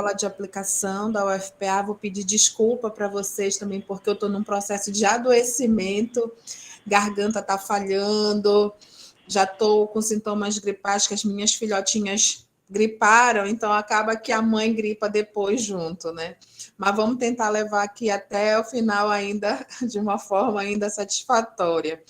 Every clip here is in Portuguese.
escola de aplicação da UFPA. Vou pedir desculpa para vocês também, porque eu estou num processo de adoecimento, garganta está falhando, já estou com sintomas gripais, que as minhas filhotinhas griparam, então acaba que a mãe gripa depois junto, né? Mas vamos tentar levar aqui até o final ainda, de uma forma ainda satisfatória.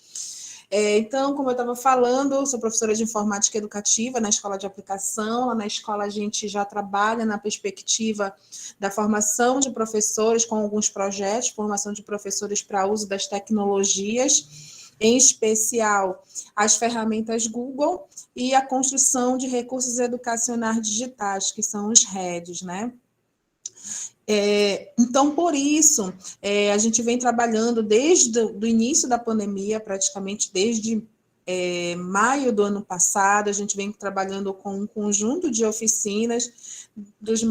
Então, como eu estava falando, sou professora de informática educativa na escola de aplicação. Lá na escola a gente já trabalha na perspectiva da formação de professores com alguns projetos, formação de professores para uso das tecnologias, em especial as ferramentas Google e a construção de recursos educacionais digitais, que são os REDs, né? Então, por isso, a gente vem trabalhando desde o início da pandemia, praticamente desde maio do ano passado, a gente vem trabalhando com um conjunto de oficinas das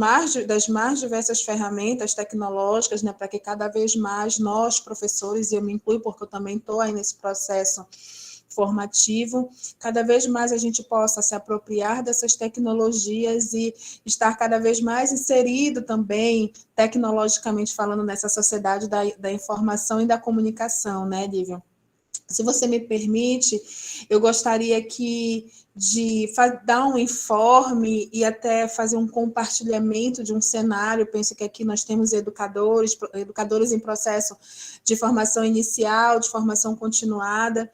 mais diversas ferramentas tecnológicas, né, para que cada vez mais nós, professores, e eu me incluo porque eu também estou aí nesse processo formativo, cada vez mais a gente possa se apropriar dessas tecnologias e estar cada vez mais inserido também, tecnologicamente falando, nessa sociedade da informação e da comunicação, né, Lívia? Se você me permite, eu gostaria aqui de dar um informe e até fazer um compartilhamento de um cenário. Penso que aqui nós temos educadores em processo de formação inicial, de formação continuada.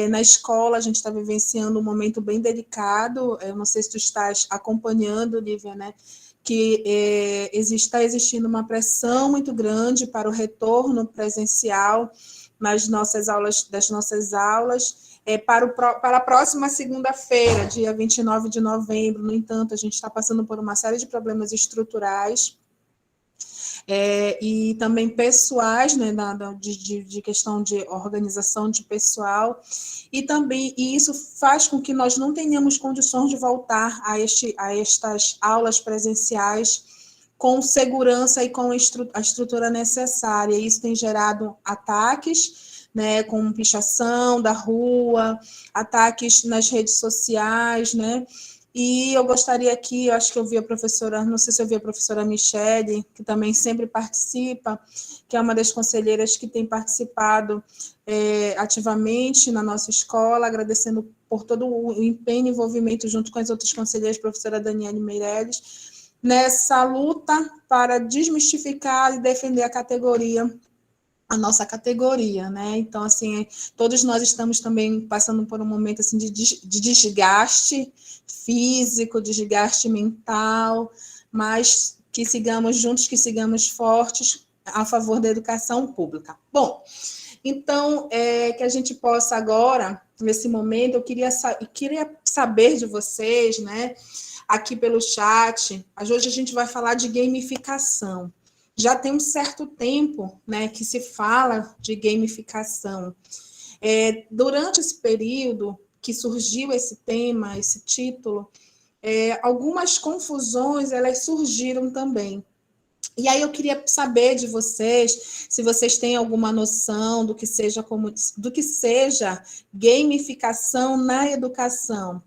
Na escola, a gente está vivenciando um momento bem delicado. Eu não sei se tu estás acompanhando, Lívia, né? Que está existindo uma pressão muito grande para o retorno presencial das nossas aulas, para a próxima segunda-feira, dia 29 de novembro. No entanto, a gente está passando por uma série de problemas estruturais e também pessoais, né, de questão de organização de pessoal, e isso faz com que nós não tenhamos condições de voltar a estas aulas presenciais com segurança e com a estrutura necessária. Isso tem gerado ataques, né, com pichação da rua, ataques nas redes sociais, né? E eu gostaria aqui, eu acho que eu vi a professora, não sei se eu vi a professora Michele, que também sempre participa, que é uma das conselheiras que tem participado ativamente na nossa escola, agradecendo por todo o empenho e envolvimento junto com as outras conselheiras, professora Daniele Meirelles, nessa luta para desmistificar e defender a nossa categoria, né? Então, assim, todos nós estamos também passando por um momento assim de desgaste físico, desgaste mental, mas que sigamos juntos, que sigamos fortes a favor da educação pública. Bom, então, que a gente possa agora, nesse momento, eu queria saber de vocês, né? Aqui pelo chat, hoje a gente vai falar de gamificação. Já tem um certo tempo, né, que se fala de gamificação. Durante esse período que surgiu esse tema, esse título, algumas confusões elas surgiram também. E aí eu queria saber de vocês, se vocês têm alguma noção do que seja gamificação na educação.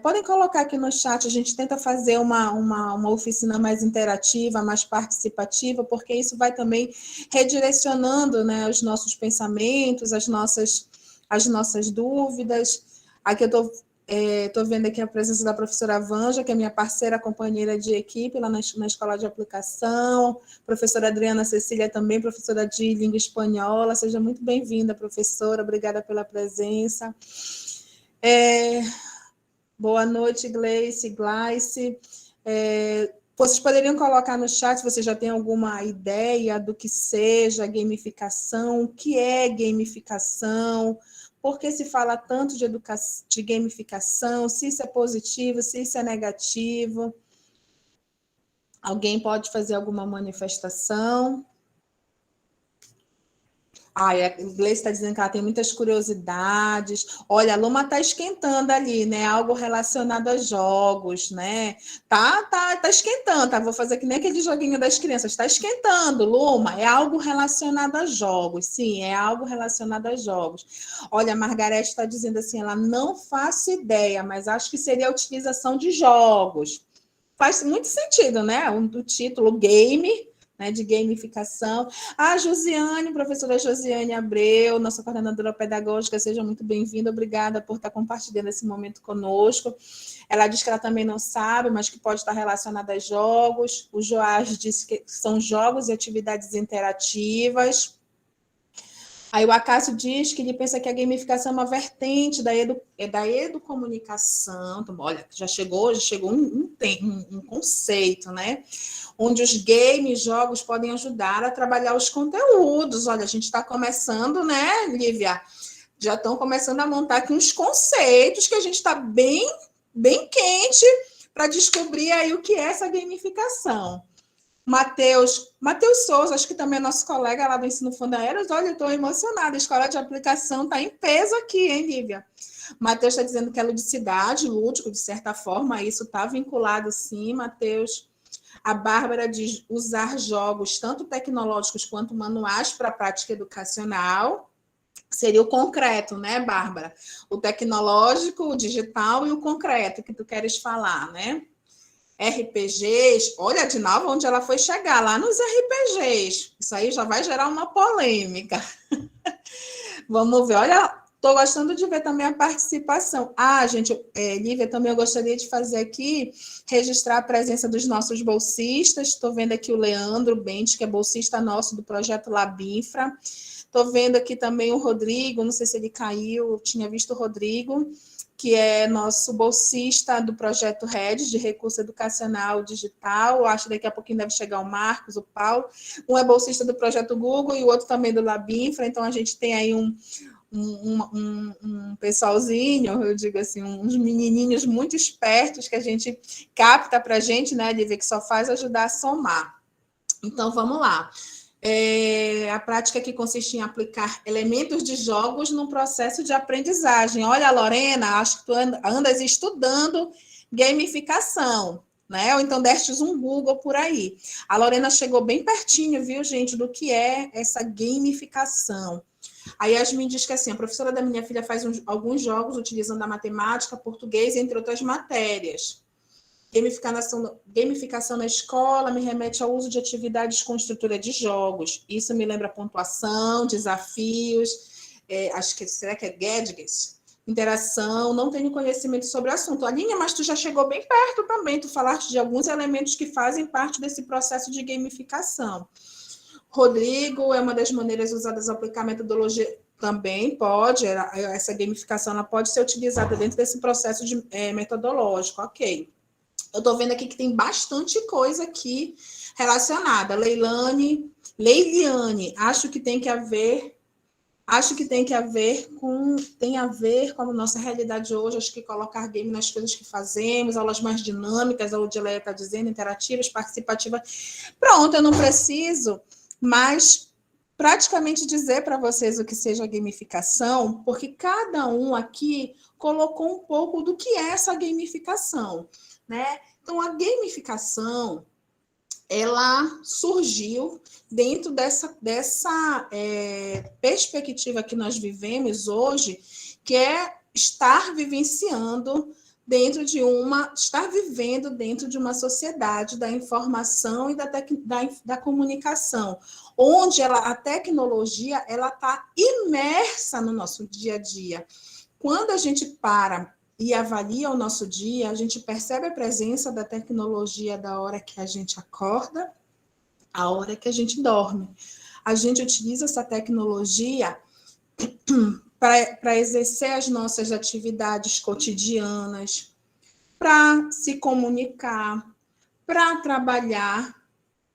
Podem colocar aqui no chat, a gente tenta fazer uma oficina mais interativa, mais participativa, porque isso vai também redirecionando, né, os nossos pensamentos, as nossas dúvidas. Aqui eu estou vendo aqui a presença da professora Vanja, que é minha parceira, companheira de equipe lá na escola de aplicação, professora Adriana Cecília também, professora de língua espanhola. Seja muito bem-vinda, professora, obrigada pela presença. Boa noite, Gleice. Vocês poderiam colocar no chat se você já tem alguma ideia do que seja gamificação, o que é gamificação, por que se fala tanto de gamificação, se isso é positivo, se isso é negativo. Alguém pode fazer alguma manifestação? A Gleice está dizendo que ela tem muitas curiosidades. Olha, a Luma está esquentando ali, né? Algo relacionado a jogos, né? Tá esquentando, tá? Vou fazer que nem aquele joguinho das crianças. Está esquentando, Luma. É algo relacionado a jogos. Sim, é algo relacionado a jogos. Olha, a Margarete está dizendo assim, ela não faço ideia, mas acho que seria a utilização de jogos. faz muito sentido, né? Do título game, né, de gamificação. A Josiane, professora Josiane Abreu, nossa coordenadora pedagógica, seja muito bem-vinda, obrigada por estar compartilhando esse momento conosco. Ela diz que ela também não sabe, mas que pode estar relacionada a jogos. O Joás disse que são jogos e atividades interativas. Aí o Acácio diz que ele pensa que a gamificação é uma vertente da educomunicação. Então, olha, já chegou um conceito, né? Onde os games, jogos podem ajudar a trabalhar os conteúdos. Olha, a gente está começando, né, Lívia? Já estão começando a montar aqui uns conceitos que a gente está bem quente para descobrir aí o que é essa gamificação. Matheus Souza, acho que também é nosso colega lá do Ensino Fundaeiros. Olha, eu estou emocionada, a escola de aplicação está em peso aqui, hein, Lívia? Matheus está dizendo que é ludicidade, lúdico, de certa forma, isso está vinculado, sim, Matheus. A Bárbara diz usar jogos, tanto tecnológicos quanto manuais, para a prática educacional. Seria o concreto, né, Bárbara? O tecnológico, o digital e o concreto que tu queres falar, né? RPGs, olha de novo onde ela foi chegar, lá nos RPGs. Isso aí já vai gerar uma polêmica. Vamos ver, olha, estou gostando de ver também a participação. Ah, gente, Lívia, também eu gostaria de fazer aqui, registrar a presença dos nossos bolsistas. Estou vendo aqui o Leandro Bentes, que é bolsista nosso do projeto Labinfra. Estou vendo aqui também o Rodrigo, não sei se ele caiu, eu tinha visto o Rodrigo, que é nosso bolsista do projeto RED, de Recurso Educacional Digital. Eu acho que daqui a pouquinho deve chegar o Marcos, o Paulo. Um é bolsista do projeto Google e o outro também do Labinfra. Então, a gente tem aí um pessoalzinho, eu digo assim, uns menininhos muito espertos que a gente capta para a gente, né, Lívia, que só faz ajudar a somar. Então, vamos lá. A prática que consiste em aplicar elementos de jogos num processo de aprendizagem. Olha, Lorena, acho que tu andas estudando gamificação, né? Ou então destes um Google por aí. A Lorena chegou bem pertinho, viu, gente, do que é essa gamificação. A Yasmin diz que assim, a professora da minha filha faz alguns jogos utilizando a matemática, português, entre outras matérias. Gamificação na escola me remete ao uso de atividades com estrutura de jogos. Isso me lembra pontuação, desafios, acho que será que é gadgets? Interação, não tenho conhecimento sobre o assunto. Alinha, mas tu já chegou bem perto também, tu falaste de alguns elementos que fazem parte desse processo de gamificação. Rodrigo, é uma das maneiras usadas ao aplicar metodologia, também pode, essa gamificação ela pode ser utilizada dentro desse processo metodológico, ok. Eu estou vendo aqui que tem bastante coisa aqui relacionada. Leiliane, acho que tem a ver com a nossa realidade hoje. Acho que colocar game nas coisas que fazemos, aulas mais dinâmicas, a Odileia está dizendo, interativas, participativas. Pronto, eu não preciso mais praticamente dizer para vocês o que seja gamificação, porque cada um aqui colocou um pouco do que é essa gamificação, né? Então, a gamificação, ela surgiu dentro dessa perspectiva que nós vivemos hoje, que é estar vivendo dentro de uma sociedade da informação e da comunicação, onde a tecnologia ela está imersa no nosso dia a dia. Quando a gente para e avalia o nosso dia, a gente percebe a presença da tecnologia da hora que a gente acorda, à hora que a gente dorme. A gente utiliza essa tecnologia para exercer as nossas atividades cotidianas, para se comunicar, para trabalhar,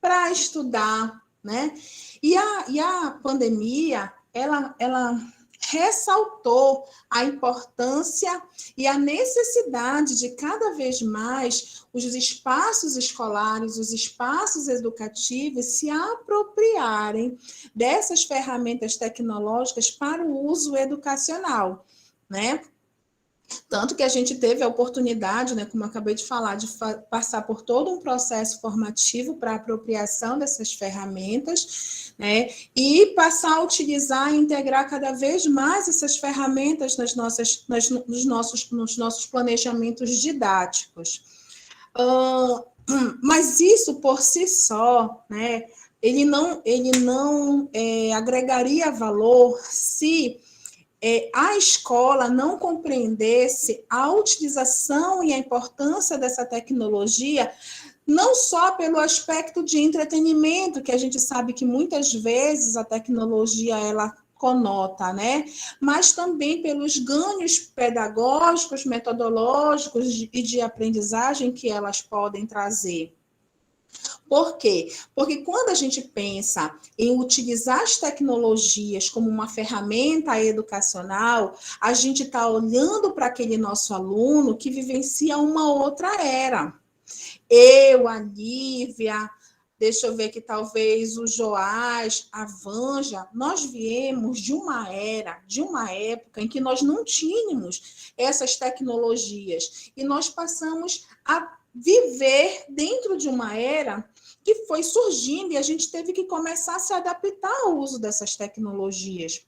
para estudar, né? E a pandemia, ela ressaltou a importância e a necessidade de cada vez mais os espaços escolares, os espaços educativos se apropriarem dessas ferramentas tecnológicas para o uso educacional, né? Tanto que a gente teve a oportunidade, né, como eu acabei de falar, de passar por todo um processo formativo para a apropriação dessas ferramentas, né, e passar a utilizar e integrar cada vez mais essas ferramentas nos nossos planejamentos didáticos. Mas isso por si só, né, ele não agregaria valor se a escola não compreendesse a utilização e a importância dessa tecnologia, não só pelo aspecto de entretenimento, que a gente sabe que muitas vezes a tecnologia ela conota, né? Mas também pelos ganhos pedagógicos, metodológicos e de aprendizagem que elas podem trazer. Por quê? Porque quando a gente pensa em utilizar as tecnologias como uma ferramenta educacional, a gente está olhando para aquele nosso aluno que vivencia uma outra era. Eu, a Lívia, deixa eu ver que talvez o Joás, a Vanja, nós viemos de uma era, de uma época em que nós não tínhamos essas tecnologias e nós passamos a viver dentro de uma era que foi surgindo e a gente teve que começar a se adaptar ao uso dessas tecnologias.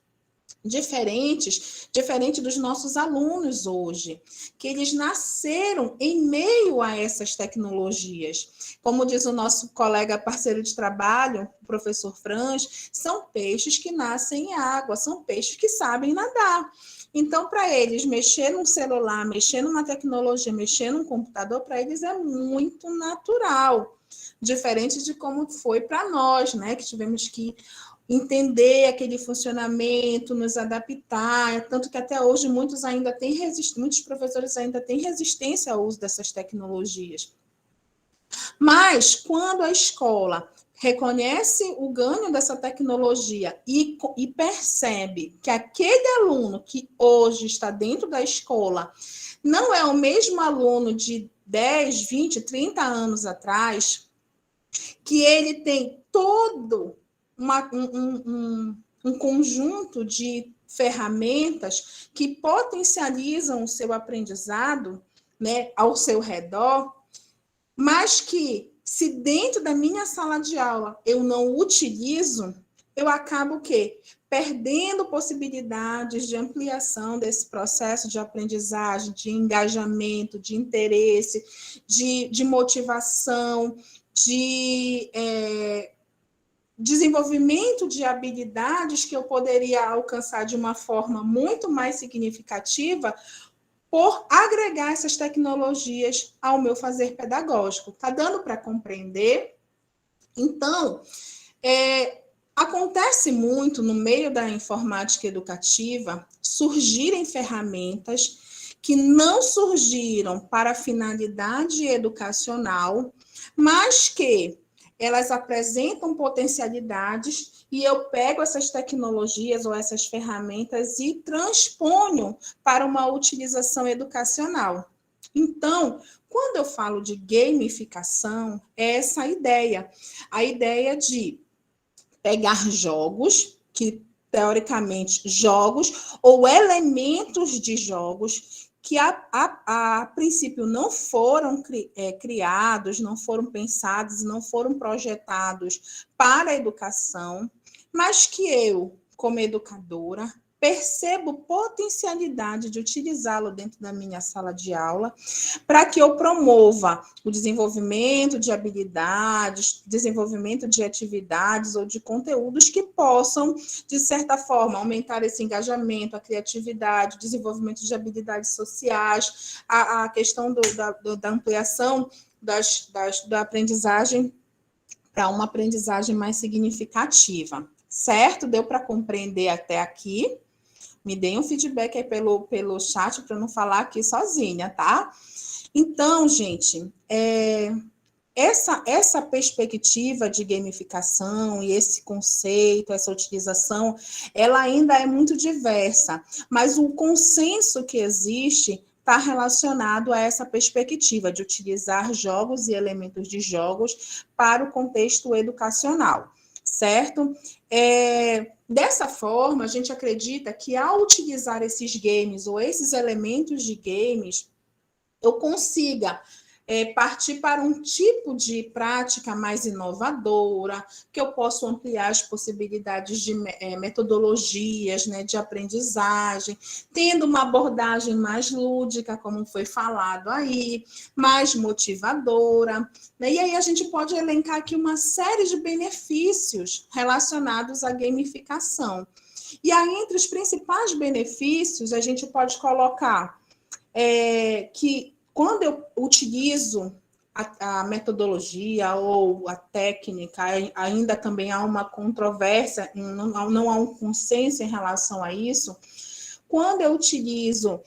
Diferente dos nossos alunos hoje, que eles nasceram em meio a essas tecnologias. Como diz o nosso colega parceiro de trabalho, o professor Franz, são peixes que nascem em água, são peixes que sabem nadar. Então, para eles, mexer num celular, mexer numa tecnologia, mexer num computador, para eles é muito natural. Diferente de como foi para nós, né? Que tivemos que entender aquele funcionamento, nos adaptar, tanto que até hoje muitos professores ainda têm resistência ao uso dessas tecnologias. Mas quando a escola reconhece o ganho dessa tecnologia e percebe que aquele aluno que hoje está dentro da escola não é o mesmo aluno de 10, 20, 30 anos atrás, que ele tem todo um conjunto de ferramentas que potencializam o seu aprendizado, né, ao seu redor, mas que, se dentro da minha sala de aula eu não utilizo, eu acabo o quê? Perdendo possibilidades de ampliação desse processo de aprendizagem, de engajamento, de interesse, de motivação, de desenvolvimento de habilidades que eu poderia alcançar de uma forma muito mais significativa por agregar essas tecnologias ao meu fazer pedagógico. Está dando para compreender? Então, acontece muito no meio da informática educativa surgirem ferramentas que não surgiram para finalidade educacional, mas que elas apresentam potencialidades e eu pego essas tecnologias ou essas ferramentas e transponho para uma utilização educacional. Então, quando eu falo de gamificação, é essa a ideia de pegar jogos, que teoricamente jogos, ou elementos de jogos que a princípio não foram criados, não foram pensados, não foram projetados para a educação, mas que eu, como educadora, percebo potencialidade de utilizá-lo dentro da minha sala de aula para que eu promova o desenvolvimento de habilidades, desenvolvimento de atividades ou de conteúdos que possam, de certa forma, aumentar esse engajamento, a criatividade, o desenvolvimento de habilidades sociais, a questão da ampliação da aprendizagem para uma aprendizagem mais significativa. Certo? Deu para compreender até aqui? Me deem um feedback aí pelo chat para não falar aqui sozinha, tá? Então, gente, essa perspectiva de gamificação e esse conceito, essa utilização, ela ainda é muito diversa, mas o consenso que existe está relacionado a essa perspectiva de utilizar jogos e elementos de jogos para o contexto educacional, certo? Dessa forma, a gente acredita que ao utilizar esses games ou esses elementos de games, eu consiga partir para um tipo de prática mais inovadora, que eu posso ampliar as possibilidades de metodologias, né, de aprendizagem, tendo uma abordagem mais lúdica, como foi falado aí, mais motivadora, né? E aí a gente pode elencar aqui uma série de benefícios relacionados à gamificação. E aí, entre os principais benefícios, a gente pode colocar que quando eu utilizo a metodologia ou a técnica, ainda também há uma controvérsia, não há um consenso em relação a isso. Quando eu utilizo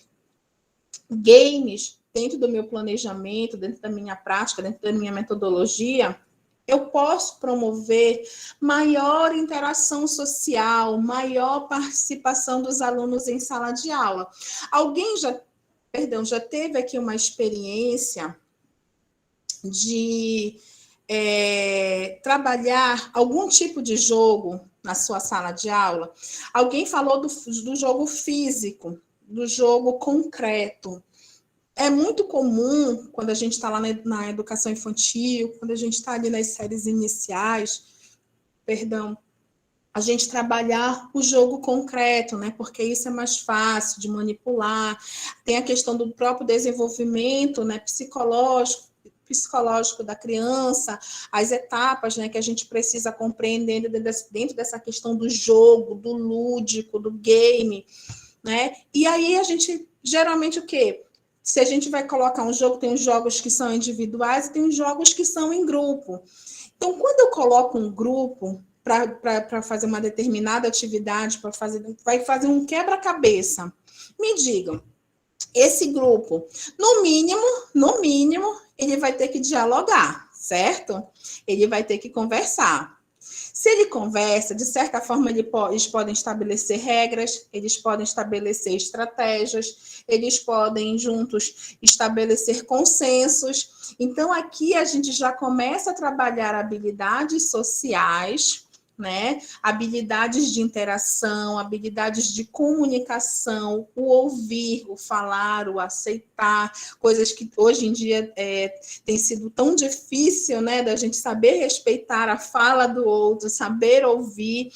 games dentro do meu planejamento, dentro da minha prática, dentro da minha metodologia, eu posso promover maior interação social, maior participação dos alunos em sala de aula. Alguém já teve aqui uma experiência de trabalhar algum tipo de jogo na sua sala de aula? Alguém falou do jogo físico, do jogo concreto. É muito comum, quando a gente está lá na educação infantil, quando a gente está ali nas séries iniciais, a gente trabalhar o jogo concreto, né? Porque isso é mais fácil de manipular. Tem a questão do próprio desenvolvimento, né, psicológico da criança, as etapas, né, que a gente precisa compreender dentro dessa questão do jogo, do lúdico, do game, né? E aí a gente, geralmente, o quê? Se a gente vai colocar um jogo, tem os jogos que são individuais e tem os jogos que são em grupo. Então, quando eu coloco um grupo para fazer uma determinada atividade, vai fazer um quebra-cabeça, me digam, esse grupo, no mínimo, ele vai ter que dialogar, certo? Ele vai ter que conversar. Se ele conversa, de certa forma, eles podem estabelecer regras, eles podem estabelecer estratégias, eles podem juntos estabelecer consensos. Então, aqui a gente já começa a trabalhar habilidades sociais, né? Habilidades de interação, habilidades de comunicação, o ouvir, o falar, o aceitar, coisas que hoje em dia tem sido tão difícil, né, da gente saber respeitar a fala do outro, saber ouvir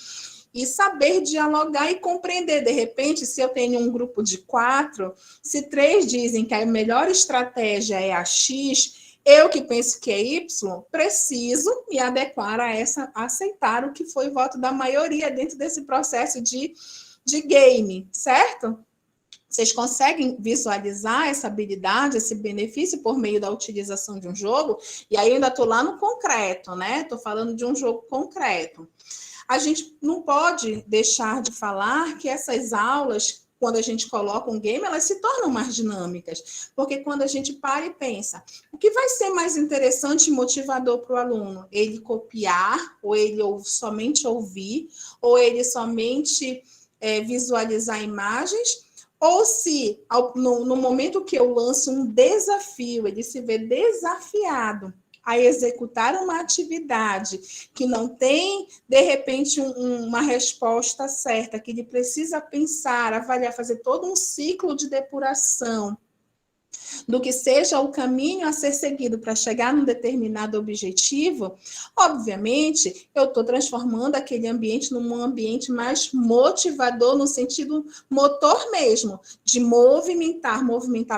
e saber dialogar e compreender. De repente, se eu tenho um grupo de 4, se 3 dizem que a melhor estratégia é a X, eu que penso que é Y, preciso me adequar a aceitar o que foi o voto da maioria dentro desse processo de game, certo? Vocês conseguem visualizar essa habilidade, esse benefício por meio da utilização de um jogo? E aí eu ainda estou lá no concreto, né? Estou falando de um jogo concreto. A gente não pode deixar de falar que essas aulas, quando a gente coloca um game, elas se tornam mais dinâmicas, porque quando a gente para e pensa, o que vai ser mais interessante e motivador para o aluno? Ele copiar, ou ele somente ouvir, ou ele somente visualizar imagens, ou se no momento que eu lanço um desafio, ele se vê desafiado a executar uma atividade que não tem, de repente, uma resposta certa, que ele precisa pensar, avaliar, fazer todo um ciclo de depuração do que seja o caminho a ser seguido para chegar num determinado objetivo, obviamente, eu estou transformando aquele ambiente num ambiente mais motivador, no sentido motor mesmo, de movimentar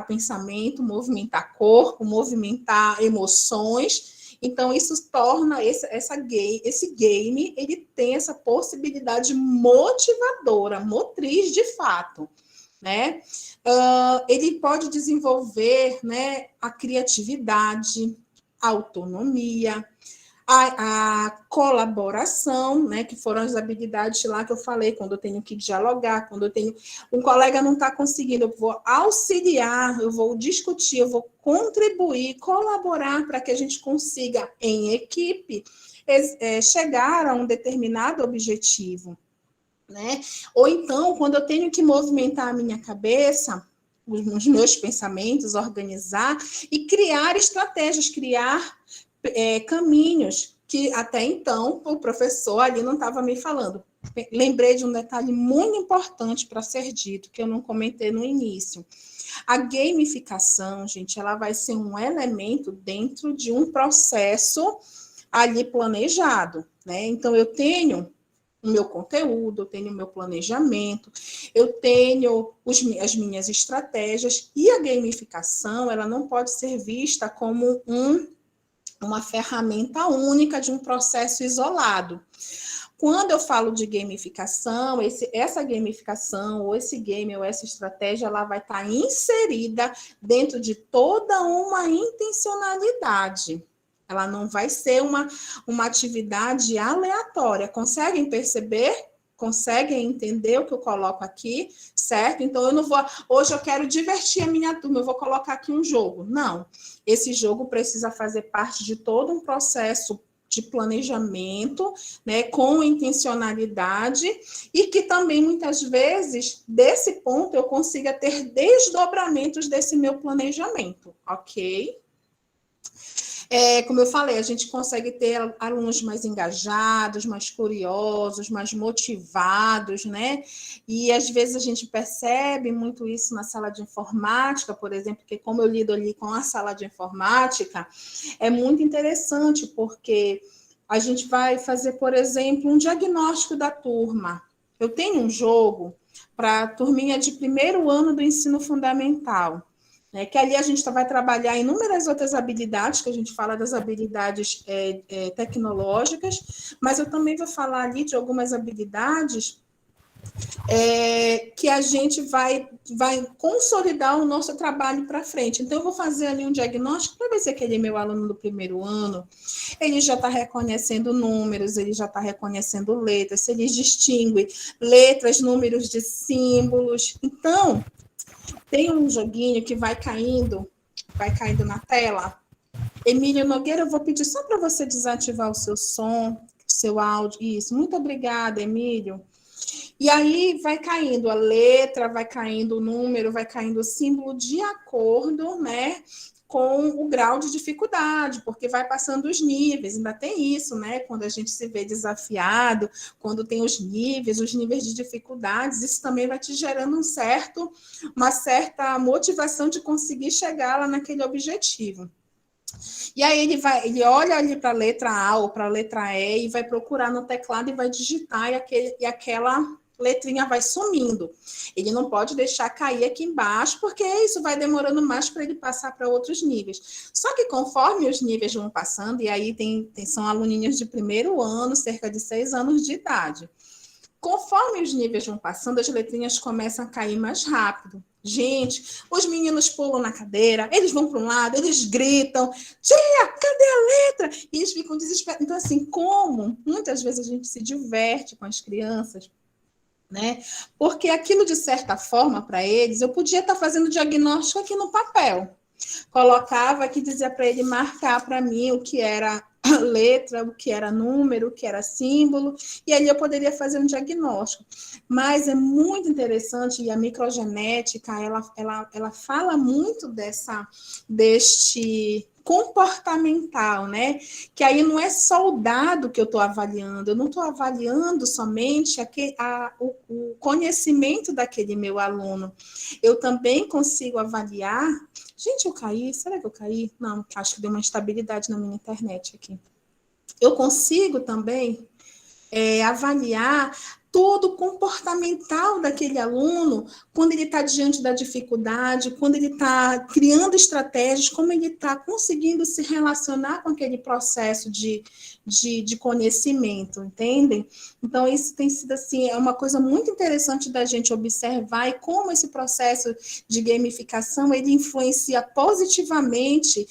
pensamento, movimentar corpo, movimentar emoções. Então, isso torna esse game, ele tem essa possibilidade motivadora, motriz de fato, né? Ele pode desenvolver, né, a criatividade, a autonomia, a colaboração, né, que foram as habilidades lá que eu falei, quando eu tenho que dialogar, quando eu tenho um colega não está conseguindo, eu vou auxiliar, eu vou discutir, eu vou contribuir, colaborar para que a gente consiga, em equipe, chegar a um determinado objetivo, né? Ou então, quando eu tenho que movimentar a minha cabeça, os meus pensamentos, organizar e criar estratégias, criar caminhos que até então o professor ali não estava me falando. Lembrei de um detalhe muito importante para ser dito, que eu não comentei no início. A gamificação, gente, ela vai ser um elemento dentro de um processo ali planejado, né? Então, eu tenho o meu conteúdo, eu tenho o meu planejamento, eu tenho as minhas estratégias, e a gamificação, ela não pode ser vista como uma ferramenta única de um processo isolado. Quando eu falo de gamificação, essa gamificação, ou esse game, ou essa estratégia, ela vai estar inserida dentro de toda uma intencionalidade. Ela não vai ser uma atividade aleatória. Conseguem perceber? Conseguem entender o que eu coloco aqui, certo? Então, eu não vou... Hoje eu quero divertir a minha turma, eu vou colocar aqui um jogo. Não. Esse jogo precisa fazer parte de todo um processo de planejamento, né, com intencionalidade, e que também, muitas vezes, desse ponto, eu consiga ter desdobramentos desse meu planejamento, ok? Como eu falei, a gente consegue ter alunos mais engajados, mais curiosos, mais motivados, né? E às vezes a gente percebe muito isso na sala de informática, por exemplo, porque como eu lido ali com a sala de informática, é muito interessante, porque a gente vai fazer, por exemplo, um diagnóstico da turma. Eu tenho um jogo para a turminha de primeiro ano do ensino fundamental, que ali a gente vai trabalhar inúmeras outras habilidades, que a gente fala das habilidades tecnológicas, mas eu também vou falar ali de algumas habilidades que a gente vai consolidar o nosso trabalho para frente. Então, eu vou fazer ali um diagnóstico para ver se aquele meu aluno do primeiro ano, ele já está reconhecendo números, ele já está reconhecendo letras, se ele distingue letras, números de símbolos. Então, tem um joguinho que vai caindo na tela. Emílio Nogueira, eu vou pedir só para você desativar o seu som, o seu áudio. Isso, muito obrigada, Emílio. E aí vai caindo a letra, vai caindo o número, vai caindo o símbolo de acordo, né, com o grau de dificuldade, porque vai passando os níveis, ainda tem isso, né, quando a gente se vê desafiado, quando tem os níveis de dificuldades, isso também vai te gerando uma certa motivação de conseguir chegar lá naquele objetivo. E aí ele olha ali para a letra A ou para a letra E e vai procurar no teclado e vai digitar, e aquela letrinha vai sumindo. Ele não pode deixar cair aqui embaixo, porque isso vai demorando mais para ele passar para outros níveis. Só que conforme os níveis vão passando, e aí são aluninhos de primeiro ano, cerca de 6 anos de idade. Conforme os níveis vão passando, as letrinhas começam a cair mais rápido. Gente, os meninos pulam na cadeira, eles vão para um lado, eles gritam, tia, cadê a letra? E eles ficam desesperados. Então, assim, como muitas vezes a gente se diverte com as crianças, né? Porque aquilo, de certa forma, para eles, eu podia estar fazendo diagnóstico aqui no papel. Colocava aqui, dizia para ele marcar para mim o que era letra, o que era número, o que era símbolo, e ali eu poderia fazer um diagnóstico. Mas é muito interessante, e a microgenética, ela fala muito deste comportamental, né? Que aí não é só o dado que eu estou avaliando, eu não estou avaliando somente o conhecimento daquele meu aluno, eu também consigo avaliar. Gente, eu caí? Será que eu caí? Não, acho que deu uma instabilidade na minha internet aqui. Eu consigo também avaliar todo o comportamental daquele aluno, quando ele está diante da dificuldade, quando ele está criando estratégias, como ele está conseguindo se relacionar com aquele processo de conhecimento, entendem? Então, isso tem sido assim, é uma coisa muito interessante da gente observar, e como esse processo de gamificação ele influencia positivamente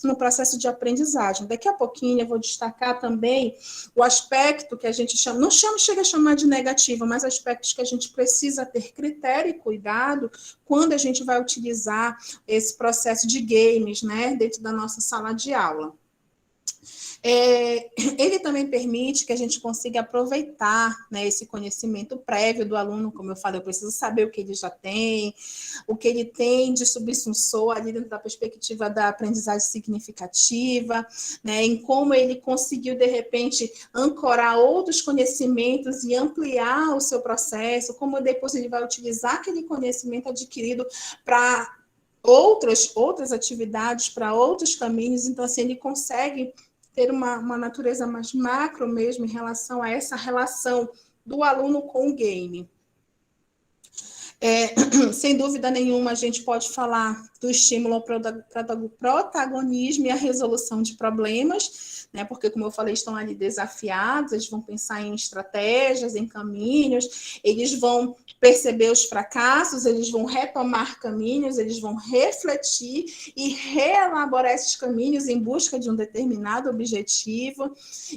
no processo de aprendizagem. Daqui a pouquinho eu vou destacar também o aspecto que a gente chama, não chega a chamar de negativo, mas aspectos que a gente precisa ter critério e cuidado quando a gente vai utilizar esse processo de games, né, dentro da nossa sala de aula. Ele também permite que a gente consiga aproveitar, né, esse conhecimento prévio do aluno, como eu falei, eu preciso saber o que ele já tem, o que ele tem de subsunsor ali dentro da perspectiva da aprendizagem significativa, né, em como ele conseguiu, de repente, ancorar outros conhecimentos e ampliar o seu processo, como depois ele vai utilizar aquele conhecimento adquirido para outras atividades, para outros caminhos. Então, assim, ele consegue ter uma natureza mais macro mesmo em relação a essa relação do aluno com o game. Sem dúvida nenhuma, a gente pode falar do estímulo ao protagonismo e a resolução de problemas, né? Porque, como eu falei, estão ali desafiados, eles vão pensar em estratégias, em caminhos, eles vão perceber os fracassos, eles vão retomar caminhos, eles vão refletir e reelaborar esses caminhos em busca de um determinado objetivo.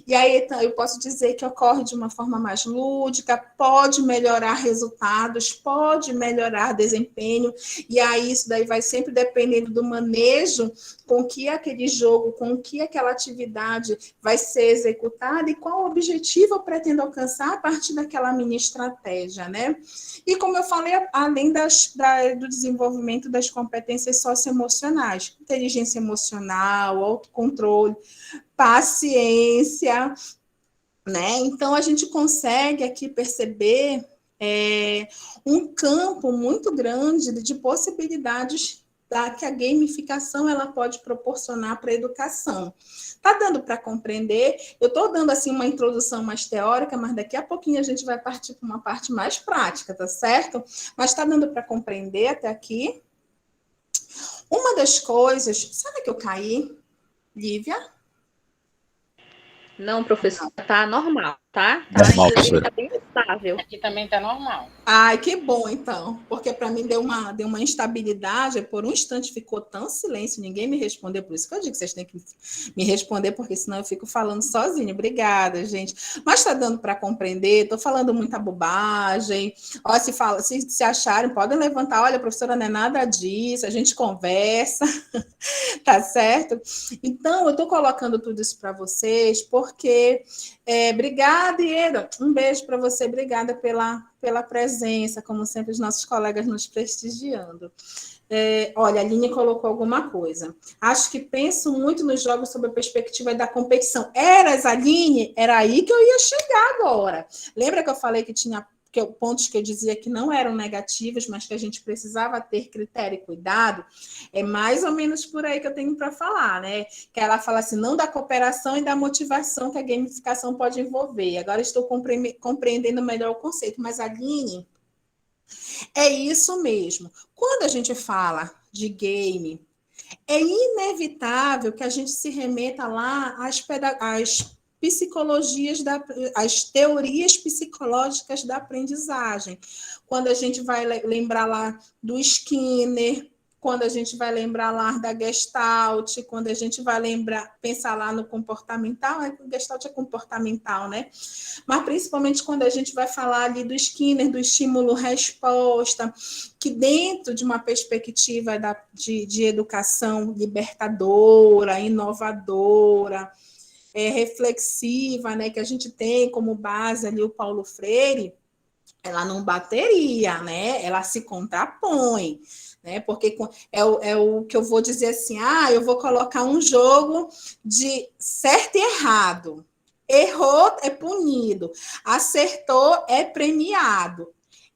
E aí eu posso dizer que ocorre de uma forma mais lúdica, pode melhorar resultados, pode melhorar desempenho, e aí isso daí vai sempre dependendo do manejo com que aquele jogo, com que aquela atividade vai ser executada e qual objetivo eu pretendo alcançar a partir daquela mini estratégia, né? E como eu falei, além do desenvolvimento das competências socioemocionais, inteligência emocional, autocontrole, paciência, né? Então, a gente consegue aqui perceber um campo muito grande de possibilidades que a gamificação ela pode proporcionar para a educação. Tá dando para compreender? Eu estou dando assim uma introdução mais teórica, mas daqui a pouquinho a gente vai partir para uma parte mais prática, tá certo? Mas está dando para compreender até aqui? Uma das coisas... Sabe que eu caí, Lívia? Não, professor, tá normal, tá? Normal, Inclusive, professora. tá bem estável. Aqui também tá normal. Ai, que bom, então. Porque para mim deu uma instabilidade. Por um instante ficou tão silêncio, ninguém me respondeu. Por isso que eu digo que vocês têm que me responder, porque senão eu fico falando sozinha. Obrigada, gente. Mas está dando para compreender. Estou falando muita bobagem. Ó, se acharem, podem levantar. Olha, professora, não é nada disso. A gente conversa. Tá certo? Então, eu estou colocando tudo isso para vocês, porque... obrigada, Ieda. Um beijo para você. Obrigada pela presença, como sempre, os nossos colegas nos prestigiando. Olha, a Aline colocou alguma coisa. Acho que penso muito nos jogos sob a perspectiva da competição. Aline? Era aí que eu ia chegar agora. Lembra que eu falei que tinha pontos que eu dizia que não eram negativos, mas que a gente precisava ter critério e cuidado? É mais ou menos por aí que eu tenho para falar, né? Que ela fala assim, não da cooperação e da motivação que a gamificação pode envolver. Agora estou compreendendo melhor o conceito, mas a Aline, é isso mesmo. Quando a gente fala de game, é inevitável que a gente se remeta lá às psicologias, as teorias psicológicas da aprendizagem. Quando a gente vai lembrar lá do Skinner, quando a gente vai lembrar lá da Gestalt, quando a gente vai pensar lá no comportamental, o Gestalt é comportamental, né? Mas principalmente quando a gente vai falar ali do Skinner, do estímulo-resposta, que dentro de uma perspectiva de educação libertadora, inovadora, reflexiva, né, que a gente tem como base ali o Paulo Freire, ela não bateria, né? Ela se contrapõe, né? Porque é o que eu vou dizer assim, eu vou colocar um jogo de certo e errado. Errou, é punido. Acertou, é premiado.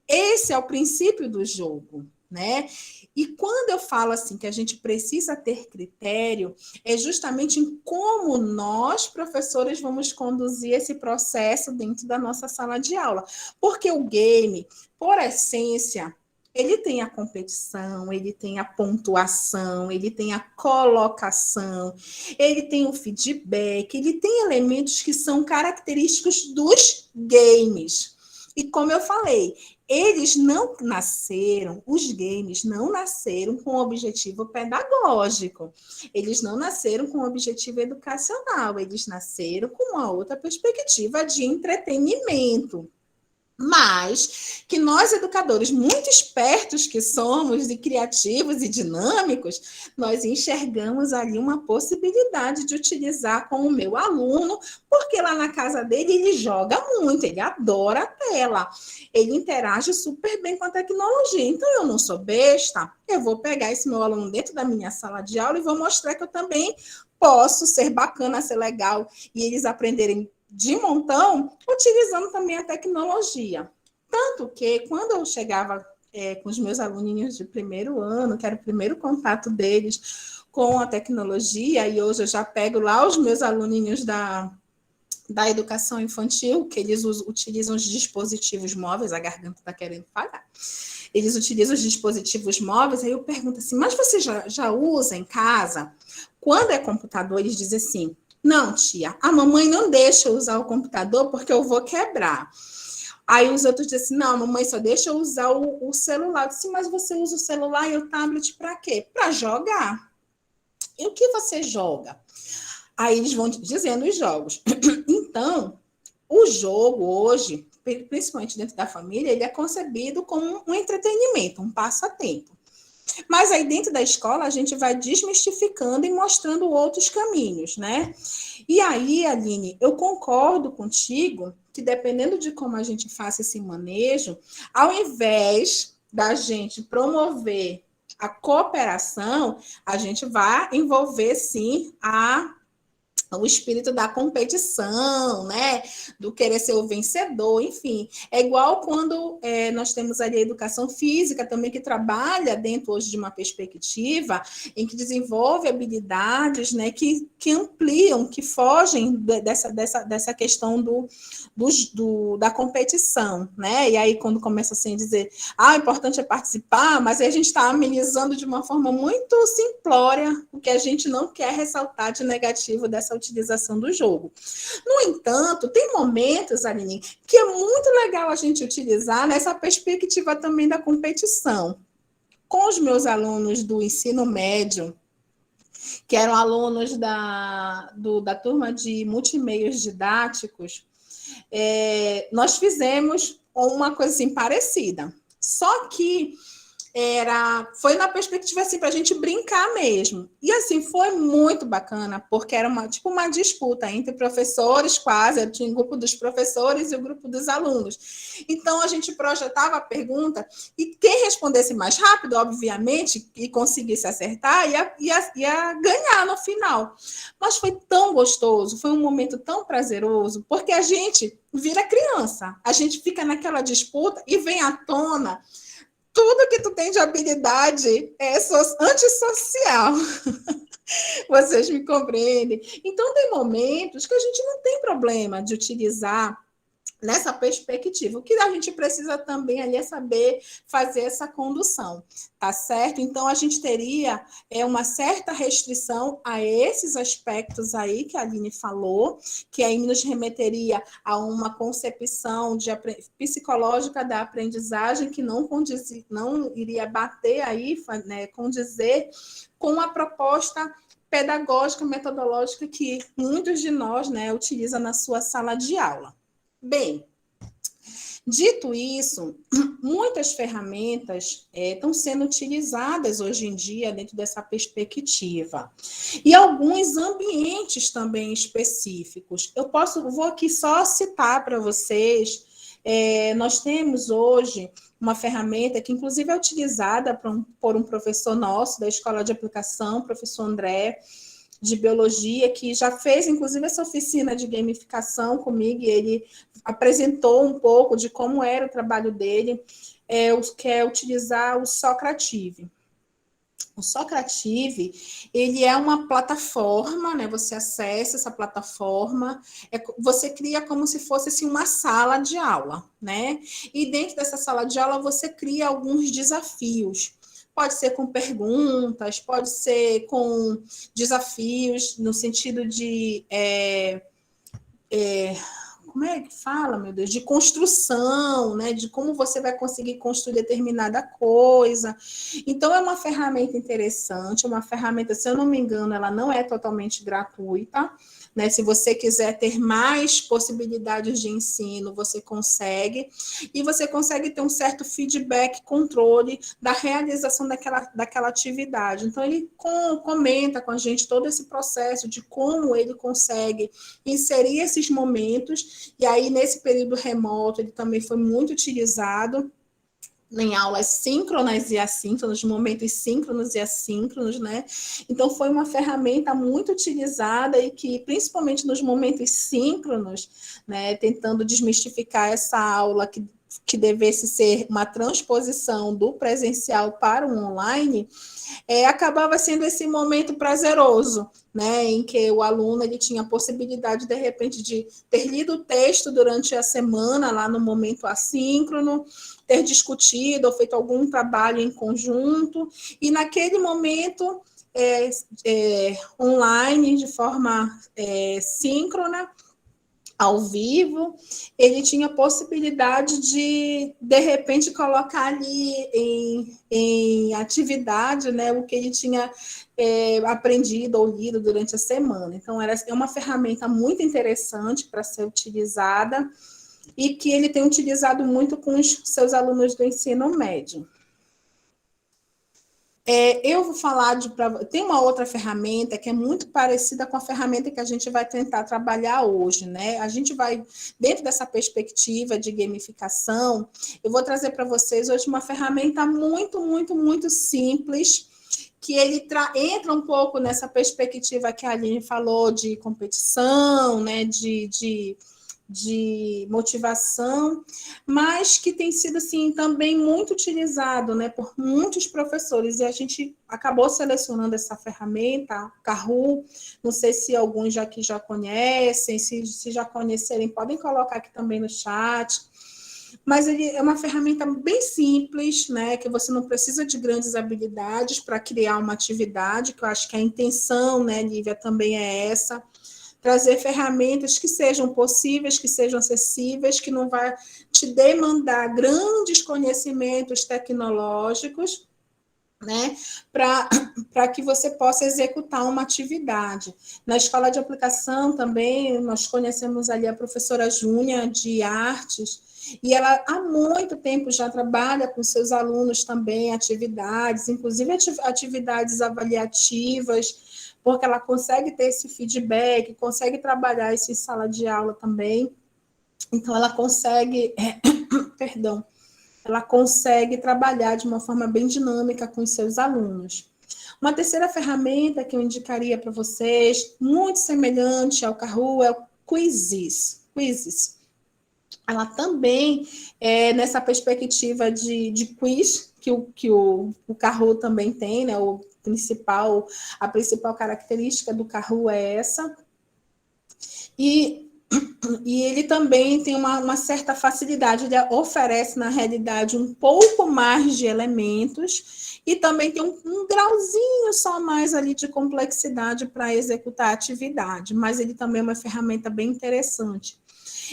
Esse é o princípio do jogo, né? E quando eu falo assim que a gente precisa ter critério, é justamente em como nós, professores, vamos conduzir esse processo dentro da nossa sala de aula. Porque o game, por essência, ele tem a competição, ele tem a pontuação, ele tem a colocação, ele tem o feedback, ele tem elementos que são característicos dos games. E como eu falei, os games não nasceram com objetivo pedagógico, eles não nasceram com objetivo educacional, eles nasceram com uma outra perspectiva de entretenimento. Mas que nós, educadores, muito espertos que somos, e criativos e dinâmicos, nós enxergamos ali uma possibilidade de utilizar com o meu aluno, porque lá na casa dele ele joga muito, ele adora a tela, ele interage super bem com a tecnologia. Então, eu não sou besta, eu vou pegar esse meu aluno dentro da minha sala de aula e vou mostrar que eu também posso ser bacana, ser legal, e eles aprenderem de montão, utilizando também a tecnologia. Tanto que, quando eu chegava com os meus aluninhos de primeiro ano, que era o primeiro contato deles com a tecnologia, e hoje eu já pego lá os meus aluninhos da educação infantil, que eles utilizam os dispositivos móveis, a garganta está querendo falhar. Eles utilizam os dispositivos móveis, aí eu pergunto assim, mas você já usa em casa? Quando é computador, eles dizem assim, não, tia, a mamãe não deixa eu usar o computador porque eu vou quebrar. Aí os outros dizem assim, não, a mamãe só deixa eu usar o celular. Eu disse, mas você usa o celular e o tablet para quê? Para jogar. E o que você joga? Aí eles vão dizendo os jogos. Então, o jogo hoje, principalmente dentro da família, ele é concebido como um entretenimento, um passatempo. Mas aí dentro da escola a gente vai desmistificando e mostrando outros caminhos, né? E aí, Aline, eu concordo contigo que dependendo de como a gente faça esse manejo, ao invés da gente promover a cooperação, a gente vai envolver sim o espírito da competição, né? Do querer ser o vencedor, enfim. É igual quando nós temos ali a educação física também, que trabalha dentro hoje de uma perspectiva em que desenvolve habilidades, né? Que ampliam, que fogem dessa questão da competição, né? E aí, quando começa assim a dizer, o importante é participar, mas aí a gente está amenizando de uma forma muito simplória o que a gente não quer ressaltar de negativo dessa utilização do jogo. No entanto, tem momentos, Aline, que é muito legal a gente utilizar nessa perspectiva também da competição. Com os meus alunos do ensino médio, que eram alunos da turma de multimeios didáticos, nós fizemos uma coisa assim parecida. Só que foi na perspectiva assim para a gente brincar mesmo. E assim foi muito bacana, porque era uma disputa entre professores, quase. Eu tinha o grupo dos professores e o grupo dos alunos. Então a gente projetava a pergunta e quem respondesse mais rápido, obviamente, e conseguisse acertar, ia ganhar no final. Mas foi tão gostoso, foi um momento tão prazeroso, porque a gente vira criança, a gente fica naquela disputa e vem à tona tudo que tu tem de habilidade é antissocial. Vocês me compreendem? Então, tem momentos que a gente não tem problema de utilizar nessa perspectiva. O que a gente precisa também ali é saber fazer essa condução, tá certo? Então, a gente teria uma certa restrição a esses aspectos aí que a Aline falou, que aí nos remeteria a uma concepção psicológica da aprendizagem que não iria bater aí, né, condizer com a proposta pedagógica, metodológica que muitos de nós, né, utiliza na sua sala de aula. Bem, dito isso, muitas ferramentas estão sendo utilizadas hoje em dia dentro dessa perspectiva. E alguns ambientes também específicos. Vou aqui só citar para vocês, nós temos hoje uma ferramenta que inclusive é utilizada por um professor nosso da Escola de Aplicação, professor André, de biologia, que já fez, inclusive, essa oficina de gamificação comigo, e ele apresentou um pouco de como era o trabalho dele, que é utilizar o Socrative. O Socrative, ele é uma plataforma, né? Você acessa essa plataforma, você cria como se fosse assim, uma sala de aula, né? E dentro dessa sala de aula você cria alguns desafios. Pode ser com perguntas, pode ser com desafios no sentido de como é que fala, meu Deus? De construção, né? De como você vai conseguir construir determinada coisa. Então, é uma ferramenta interessante, uma ferramenta, se eu não me engano, ela não é totalmente gratuita, né? Se você quiser ter mais possibilidades de ensino, você consegue, e você consegue ter um certo feedback, controle da realização daquela atividade. Então, ele comenta com a gente todo esse processo de como ele consegue inserir esses momentos, e aí, nesse período remoto, ele também foi muito utilizado em aulas síncronas e assíncronas, momentos síncronos e assíncronos, né? Então, foi uma ferramenta muito utilizada e que, principalmente nos momentos síncronos, né, tentando desmistificar essa aula que devesse ser uma transposição do presencial para o online, acabava sendo esse momento prazeroso, né, em que o aluno ele tinha a possibilidade, de repente, de ter lido o texto durante a semana, lá no momento assíncrono, ter discutido ou feito algum trabalho em conjunto, e naquele momento online, de forma síncrona, ao vivo, ele tinha possibilidade de repente, colocar ali em atividade, né, o que ele tinha aprendido ou lido durante a semana. Então, é uma ferramenta muito interessante para ser utilizada e que ele tem utilizado muito com os seus alunos do ensino médio. Eu vou falar tem uma outra ferramenta que é muito parecida com a ferramenta que a gente vai tentar trabalhar hoje, né? A gente vai, dentro dessa perspectiva de gamificação, eu vou trazer para vocês hoje uma ferramenta muito, muito, muito simples, que ele entra um pouco nessa perspectiva que a Aline falou de competição, né? De motivação, mas que tem sido assim também muito utilizado, né, por muitos professores, e a gente acabou selecionando essa ferramenta, Kahoot. Não sei se alguns já conhecem, se já conhecerem, podem colocar aqui também no chat. Mas ele é uma ferramenta bem simples, né, que você não precisa de grandes habilidades para criar uma atividade, que eu acho que a intenção, né, Lívia, também é essa. Trazer ferramentas que sejam possíveis, que sejam acessíveis, que não vai te demandar grandes conhecimentos tecnológicos, né, para que você possa executar uma atividade. Na escola de aplicação também, nós conhecemos ali a professora Júnia, de artes, e ela há muito tempo já trabalha com seus alunos também, atividades, inclusive atividades avaliativas, porque ela consegue ter esse feedback, consegue trabalhar isso em sala de aula também. Então, ela consegue, ela consegue trabalhar de uma forma bem dinâmica com os seus alunos. Uma terceira ferramenta que eu indicaria para vocês, muito semelhante ao Kahoot, é o Quizzes. Ela também é nessa perspectiva de quiz, que o Kahoot também tem, né? A principal característica do Kahoot é essa. E ele também tem uma certa facilidade, ele oferece, na realidade, um pouco mais de elementos e também tem um grauzinho só mais ali de complexidade para executar a atividade, mas ele também é uma ferramenta bem interessante.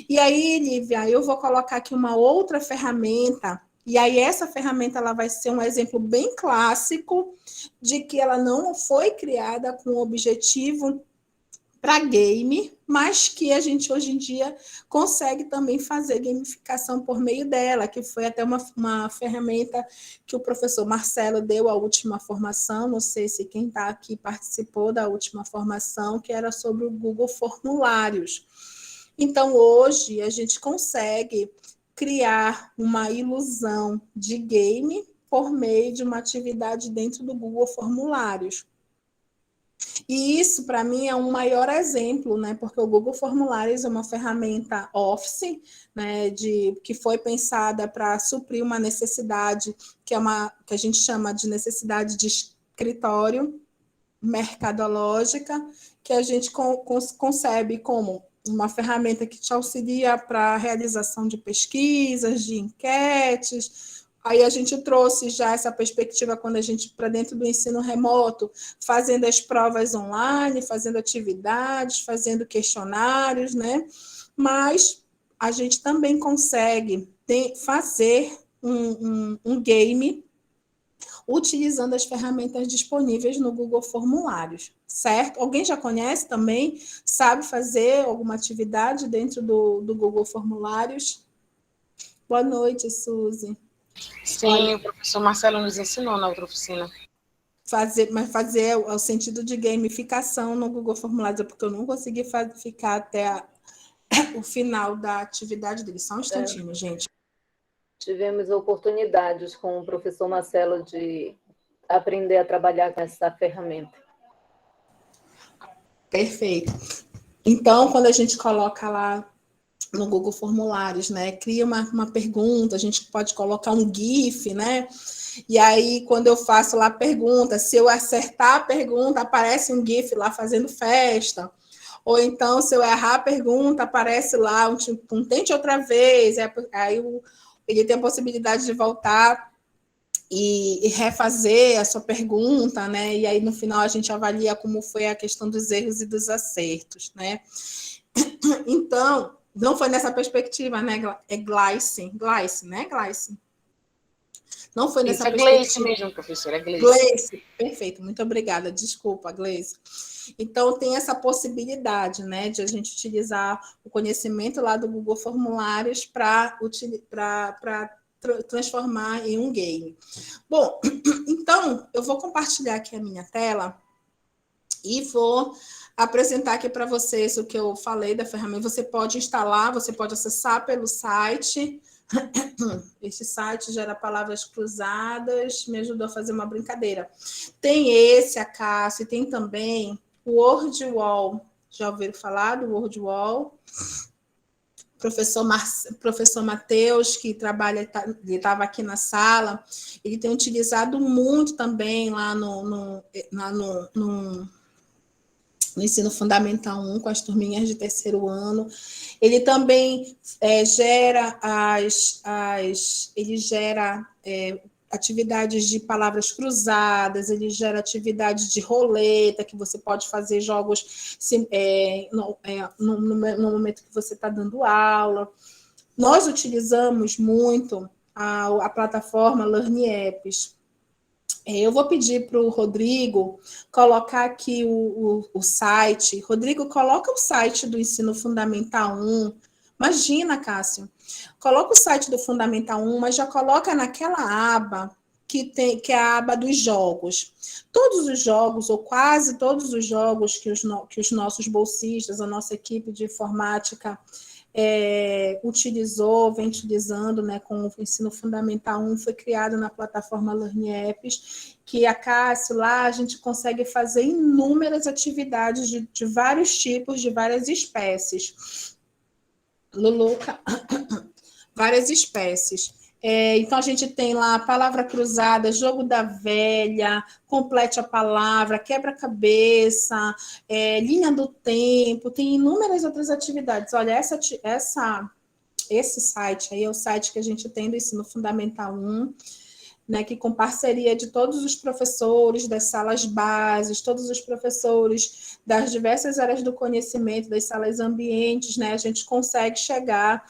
E aí, Lívia, eu vou colocar aqui uma outra ferramenta, e aí essa ferramenta ela vai ser um exemplo bem clássico de que ela não foi criada com o objetivo para game, mas que a gente hoje em dia consegue também fazer gamificação por meio dela, que foi até uma ferramenta que o professor Marcelo deu a última formação, não sei se quem está aqui participou da última formação, que era sobre o Google Formulários. Então, hoje, a gente consegue criar uma ilusão de game por meio de uma atividade dentro do Google Formulários. E isso, para mim, é um maior exemplo, né? Porque o Google Formulários é uma ferramenta Office, né? Que foi pensada para suprir uma necessidade que a gente chama de necessidade de escritório, mercadológica, que a gente concebe como uma ferramenta que te auxilia para a realização de pesquisas, de enquetes. Aí a gente trouxe já essa perspectiva quando a gente, para dentro do ensino remoto, fazendo as provas online, fazendo atividades, fazendo questionários, né? Mas a gente também consegue fazer um game utilizando as ferramentas disponíveis no Google Formulários, certo? Alguém já conhece também? Sabe fazer alguma atividade dentro do Google Formulários? Boa noite, Suzy. Sim, olha, o professor Marcelo nos ensinou na outra oficina. Mas fazer o sentido de gamificação no Google Formulários, porque eu não consegui ficar até o final da atividade dele. Só um instantinho, gente. Tivemos oportunidades com o professor Marcelo de aprender a trabalhar com essa ferramenta. Perfeito. Então, quando a gente coloca lá no Google Formulários, né, cria uma pergunta, a gente pode colocar um GIF, né? E aí, quando eu faço lá a pergunta, se eu acertar a pergunta, aparece um GIF lá fazendo festa. Ou então, se eu errar a pergunta, aparece lá um tente outra vez. Aí ele tem a possibilidade de voltar e refazer a sua pergunta, né? E aí, no final, a gente avalia como foi a questão dos erros e dos acertos, né? Então, não foi nessa perspectiva, né? É Gleice, né, Gleice? Não foi nessa perspectiva. Gleice mesmo, professora, é Gleice. Gleice, perfeito, muito obrigada. Desculpa, Gleice. Então, tem essa possibilidade, né, de a gente utilizar o conhecimento lá do Google Formulários para transformar em um game. Bom, então, eu vou compartilhar aqui a minha tela e vou apresentar aqui para vocês o que eu falei da ferramenta. Você pode instalar, você pode acessar pelo site. Este site gera palavras cruzadas, me ajudou a fazer uma brincadeira. Tem esse, a Cássio, tem também o WordWall. Já ouviram falar do WordWall? Professor Matheus, que trabalha, ele estava aqui na sala, ele tem utilizado muito também lá no Ensino Fundamental 1, com as turminhas de terceiro ano. Ele também gera atividades de palavras cruzadas, ele gera atividades de roleta, que você pode fazer jogos no momento que você está dando aula. Nós utilizamos muito a plataforma Learn Apps. Eu vou pedir para o Rodrigo colocar aqui o site. Rodrigo, coloca o site do Ensino Fundamental 1. Imagina, Cássio. Coloca o site do Fundamental 1, mas já coloca naquela aba que é a aba dos jogos. Todos os jogos, ou quase todos os jogos que os nossos bolsistas, a nossa equipe de informática vem utilizando, né, com o Ensino Fundamental 1, foi criado na plataforma Learn Apps, que a Cássio, lá a gente consegue fazer inúmeras atividades de vários tipos, de várias espécies. Luluca, várias espécies. Então, a gente tem lá palavra cruzada, jogo da velha, complete a palavra, quebra-cabeça, linha do tempo, tem inúmeras outras atividades. Olha, esse site aí é o site que a gente tem do Ensino Fundamental 1, né, que com parceria de todos os professores das salas bases, todos os professores das diversas áreas do conhecimento, das salas ambientes, né, a gente consegue chegar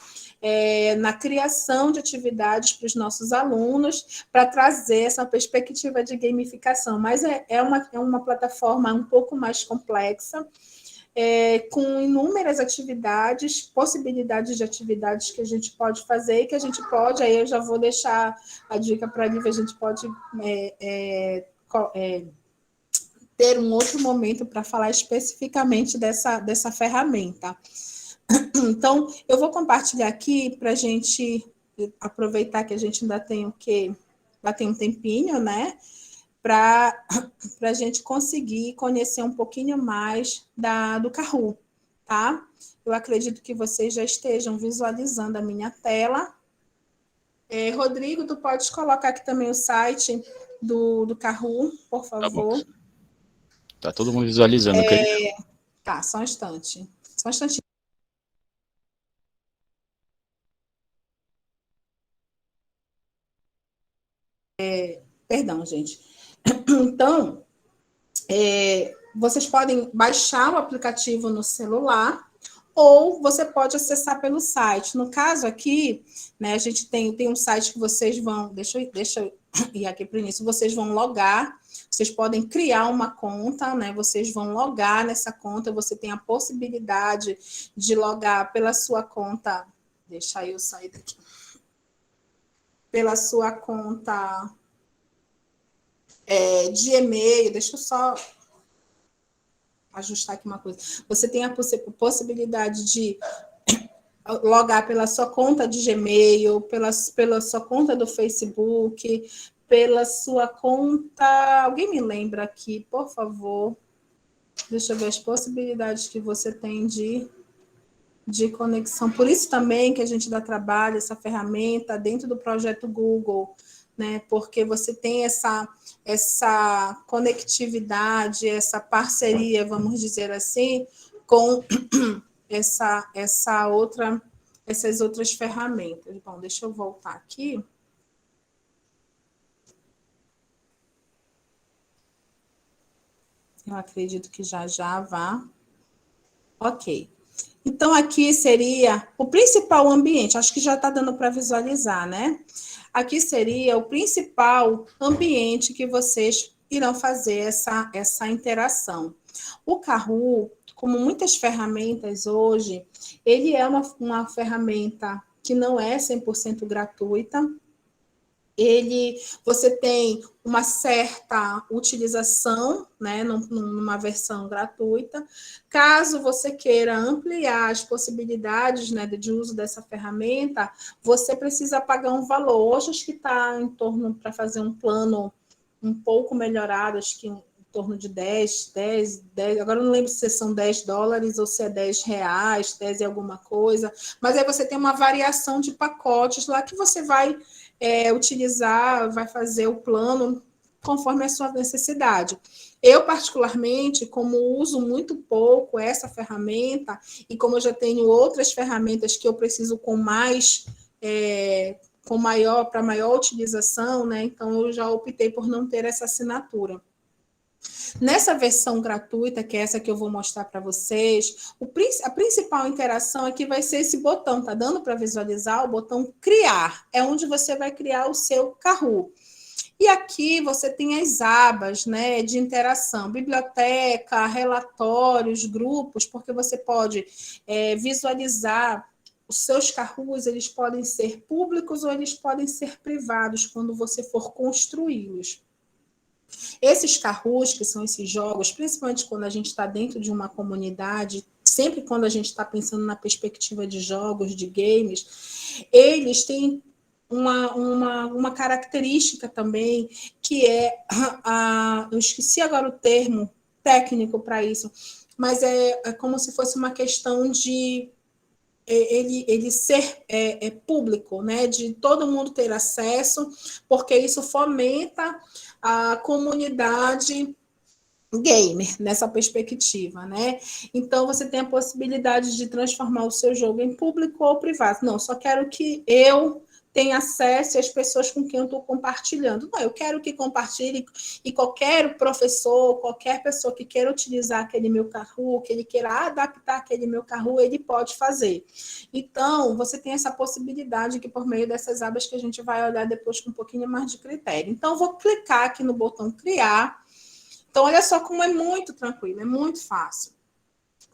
na criação de atividades para os nossos alunos, para trazer essa perspectiva de gamificação. Mas é uma plataforma um pouco mais complexa, com inúmeras atividades, possibilidades de atividades que a gente pode fazer e que a gente pode, aí eu já vou deixar a dica para a Lívia, a gente pode ter um outro momento para falar especificamente dessa ferramenta. Então, eu vou compartilhar aqui para a gente aproveitar que a gente ainda tem um tempinho, né? Para a gente conseguir conhecer um pouquinho mais do Kahoot, tá? Eu acredito que vocês já estejam visualizando a minha tela. Rodrigo, tu podes colocar aqui também o site do Kahoot, por favor. Tá todo mundo visualizando. Tá, só um instante. Só um instantinho. Perdão, gente. Então, vocês podem baixar o aplicativo no celular ou você pode acessar pelo site. No caso aqui, né, a gente tem um site que vocês vão... Deixa eu E aqui para o início vocês vão logar, vocês podem criar uma conta, né? Vocês vão logar nessa conta, você tem a possibilidade de logar pela sua conta. Deixa eu sair daqui. Pela sua conta de e-mail, deixa eu só ajustar aqui uma coisa. Você tem a possibilidade de logar pela sua conta de Gmail, pela sua conta do Facebook, pela sua conta... Alguém me lembra aqui, por favor? Deixa eu ver as possibilidades que você tem de conexão. Por isso também que a gente dá trabalho, essa ferramenta dentro do projeto Google, né? Porque você tem essa conectividade, essa parceria, vamos dizer assim, com essas outras ferramentas. Bom, deixa eu voltar aqui. Eu acredito que já vá. Ok. Então, aqui seria o principal ambiente. Acho que já está dando para visualizar, né? Aqui seria o principal ambiente que vocês irão fazer essa interação. O Kahoot, como muitas ferramentas hoje, ele é uma ferramenta que não é 100% gratuita. Você tem uma certa utilização, né, numa versão gratuita. Caso você queira ampliar as possibilidades, né, de uso dessa ferramenta, você precisa pagar um valor. Hoje, acho que está em torno, para fazer um plano um pouco melhorado, acho que em torno de 10, agora eu não lembro se são $10 ou se é R$10, 10 e alguma coisa, mas aí você tem uma variação de pacotes lá que você vai utilizar, vai fazer o plano conforme a sua necessidade. Eu, particularmente, como uso muito pouco essa ferramenta, e como eu já tenho outras ferramentas que eu preciso com maior utilização, né? Então eu já optei por não ter essa assinatura. Nessa versão gratuita, que é essa que eu vou mostrar para vocês, a principal interação aqui vai ser esse botão, tá dando para visualizar? O botão criar, é onde você vai criar o seu Kahoot. E aqui você tem as abas, né, de interação, biblioteca, relatórios, grupos, porque você pode visualizar os seus Kahoots, eles podem ser públicos ou eles podem ser privados quando você for construí-los. Esses Kahoots, que são esses jogos, principalmente quando a gente está dentro de uma comunidade, sempre quando a gente está pensando na perspectiva de jogos, de games, eles têm uma característica também, que eu esqueci agora o termo técnico para isso, mas é como se fosse uma questão de ele ser público, né? De todo mundo ter acesso, porque isso fomenta a comunidade gamer nessa perspectiva, né? Então você tem a possibilidade de transformar o seu jogo em público ou privado. Não, só quero que eu tenha acesso às pessoas com quem eu estou compartilhando. Não, eu quero que compartilhe, e qualquer professor, qualquer pessoa que queira utilizar aquele meu Kahoot, que ele queira adaptar aquele meu Kahoot, ele pode fazer. Então, você tem essa possibilidade que por meio dessas abas que a gente vai olhar depois com um pouquinho mais de critério. Então, eu vou clicar aqui no botão criar. Então, olha só como é muito tranquilo, é muito fácil.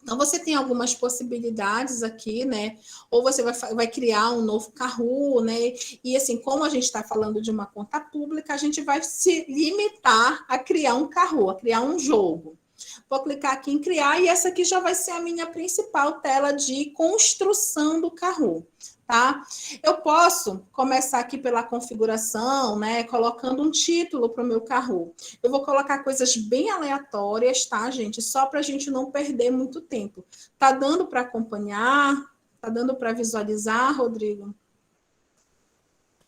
Então, você tem algumas possibilidades aqui, né? Ou você vai criar um novo Kahoot, né? E assim, como a gente está falando de uma conta pública, a gente vai se limitar a criar um Kahoot, a criar um jogo. Vou clicar aqui em criar e essa aqui já vai ser a minha principal tela de construção do Kahoot, tá? Eu posso começar aqui pela configuração, né? Colocando um título para o meu Kahoot. Eu vou colocar coisas bem aleatórias, tá, gente? Só para a gente não perder muito tempo. Tá dando para acompanhar? Tá dando para visualizar, Rodrigo?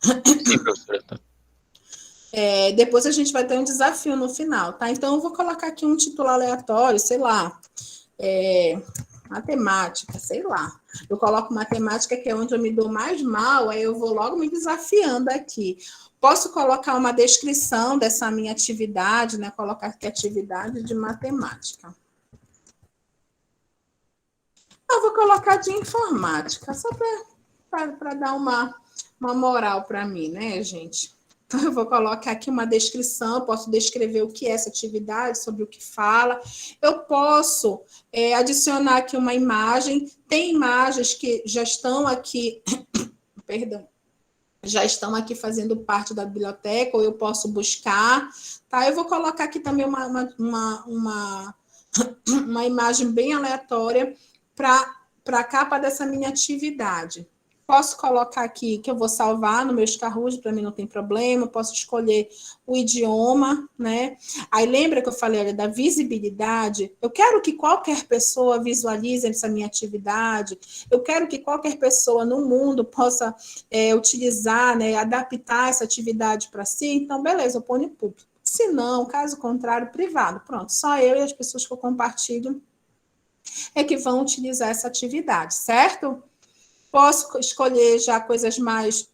Sim, professora. Depois a gente vai ter um desafio no final, tá? Então, eu vou colocar aqui um título aleatório, sei lá, matemática, sei lá. Eu coloco matemática, que é onde eu me dou mais mal, aí eu vou logo me desafiando aqui. Posso colocar uma descrição dessa minha atividade, né? Colocar aqui atividade de matemática. Eu vou colocar de informática, só para dar uma moral para mim, né, gente? Então, eu vou colocar aqui uma descrição, posso descrever o que é essa atividade, sobre o que fala. Eu posso adicionar aqui uma imagem. Tem imagens que já estão aqui, perdão, já estão aqui fazendo parte da biblioteca, ou eu posso buscar. Tá? Eu vou colocar aqui também uma imagem bem aleatória para a capa dessa minha atividade. Posso colocar aqui que eu vou salvar no meu Kahoot, para mim não tem problema. Posso escolher o idioma, né? Aí lembra que eu falei, olha, da visibilidade? Eu quero que qualquer pessoa visualize essa minha atividade. Eu quero que qualquer pessoa no mundo possa utilizar, né, adaptar essa atividade para si. Então, beleza, eu ponho público. Se não, caso contrário, privado. Pronto, só eu e as pessoas que eu compartilho é que vão utilizar essa atividade, certo? Posso escolher já coisas mais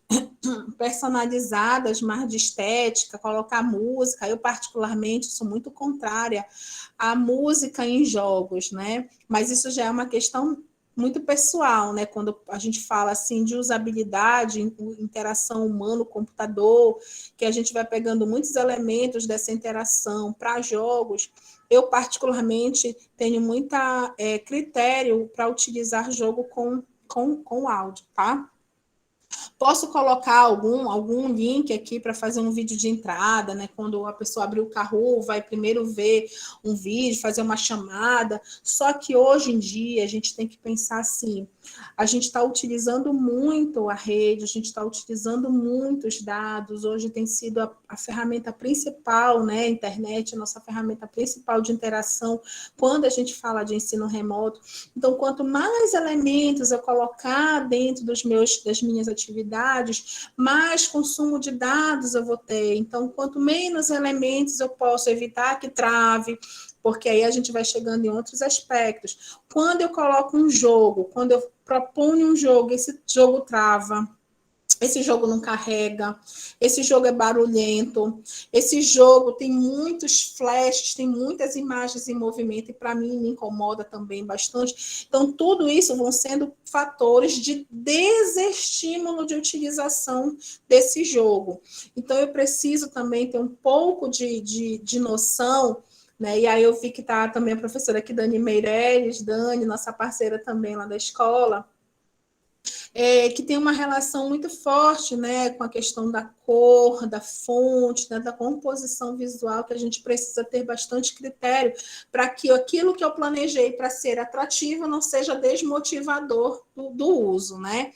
personalizadas, mais de estética, colocar música. Eu, particularmente, sou muito contrária à música em jogos, né? Mas isso já é uma questão muito pessoal, né? Quando a gente fala assim de usabilidade, interação humano-computador, que a gente vai pegando muitos elementos dessa interação para jogos. Eu, particularmente, tenho muita critério para utilizar jogo com áudio, tá? Posso colocar algum link aqui para fazer um vídeo de entrada, né? Quando a pessoa abrir o Kahoot, vai primeiro ver um vídeo, fazer uma chamada. Só que hoje em dia a gente tem que pensar assim: a gente está utilizando muito a rede, a gente está utilizando muitos dados. Hoje tem sido a ferramenta principal, né? A internet, a nossa ferramenta principal de interação quando a gente fala de ensino remoto. Então, quanto mais elementos eu colocar dentro das minhas atividades, mais consumo de dados eu vou ter. Então, quanto menos elementos eu posso evitar que trave, porque aí a gente vai chegando em outros aspectos. Quando eu coloco um jogo, quando eu proponho um jogo, esse jogo trava, esse jogo não carrega, esse jogo é barulhento, esse jogo tem muitos flashes, tem muitas imagens em movimento, e para mim me incomoda também bastante. Então, tudo isso vão sendo fatores de desestímulo de utilização desse jogo. Então, eu preciso também ter um pouco de noção, né? E aí eu vi que está também a professora aqui, Dani Meireles, Dani, nossa parceira também lá da escola, que tem uma relação muito forte, né, com a questão da cor, da fonte, né, da composição visual, que a gente precisa ter bastante critério para que aquilo que eu planejei para ser atrativo não seja desmotivador do uso, né?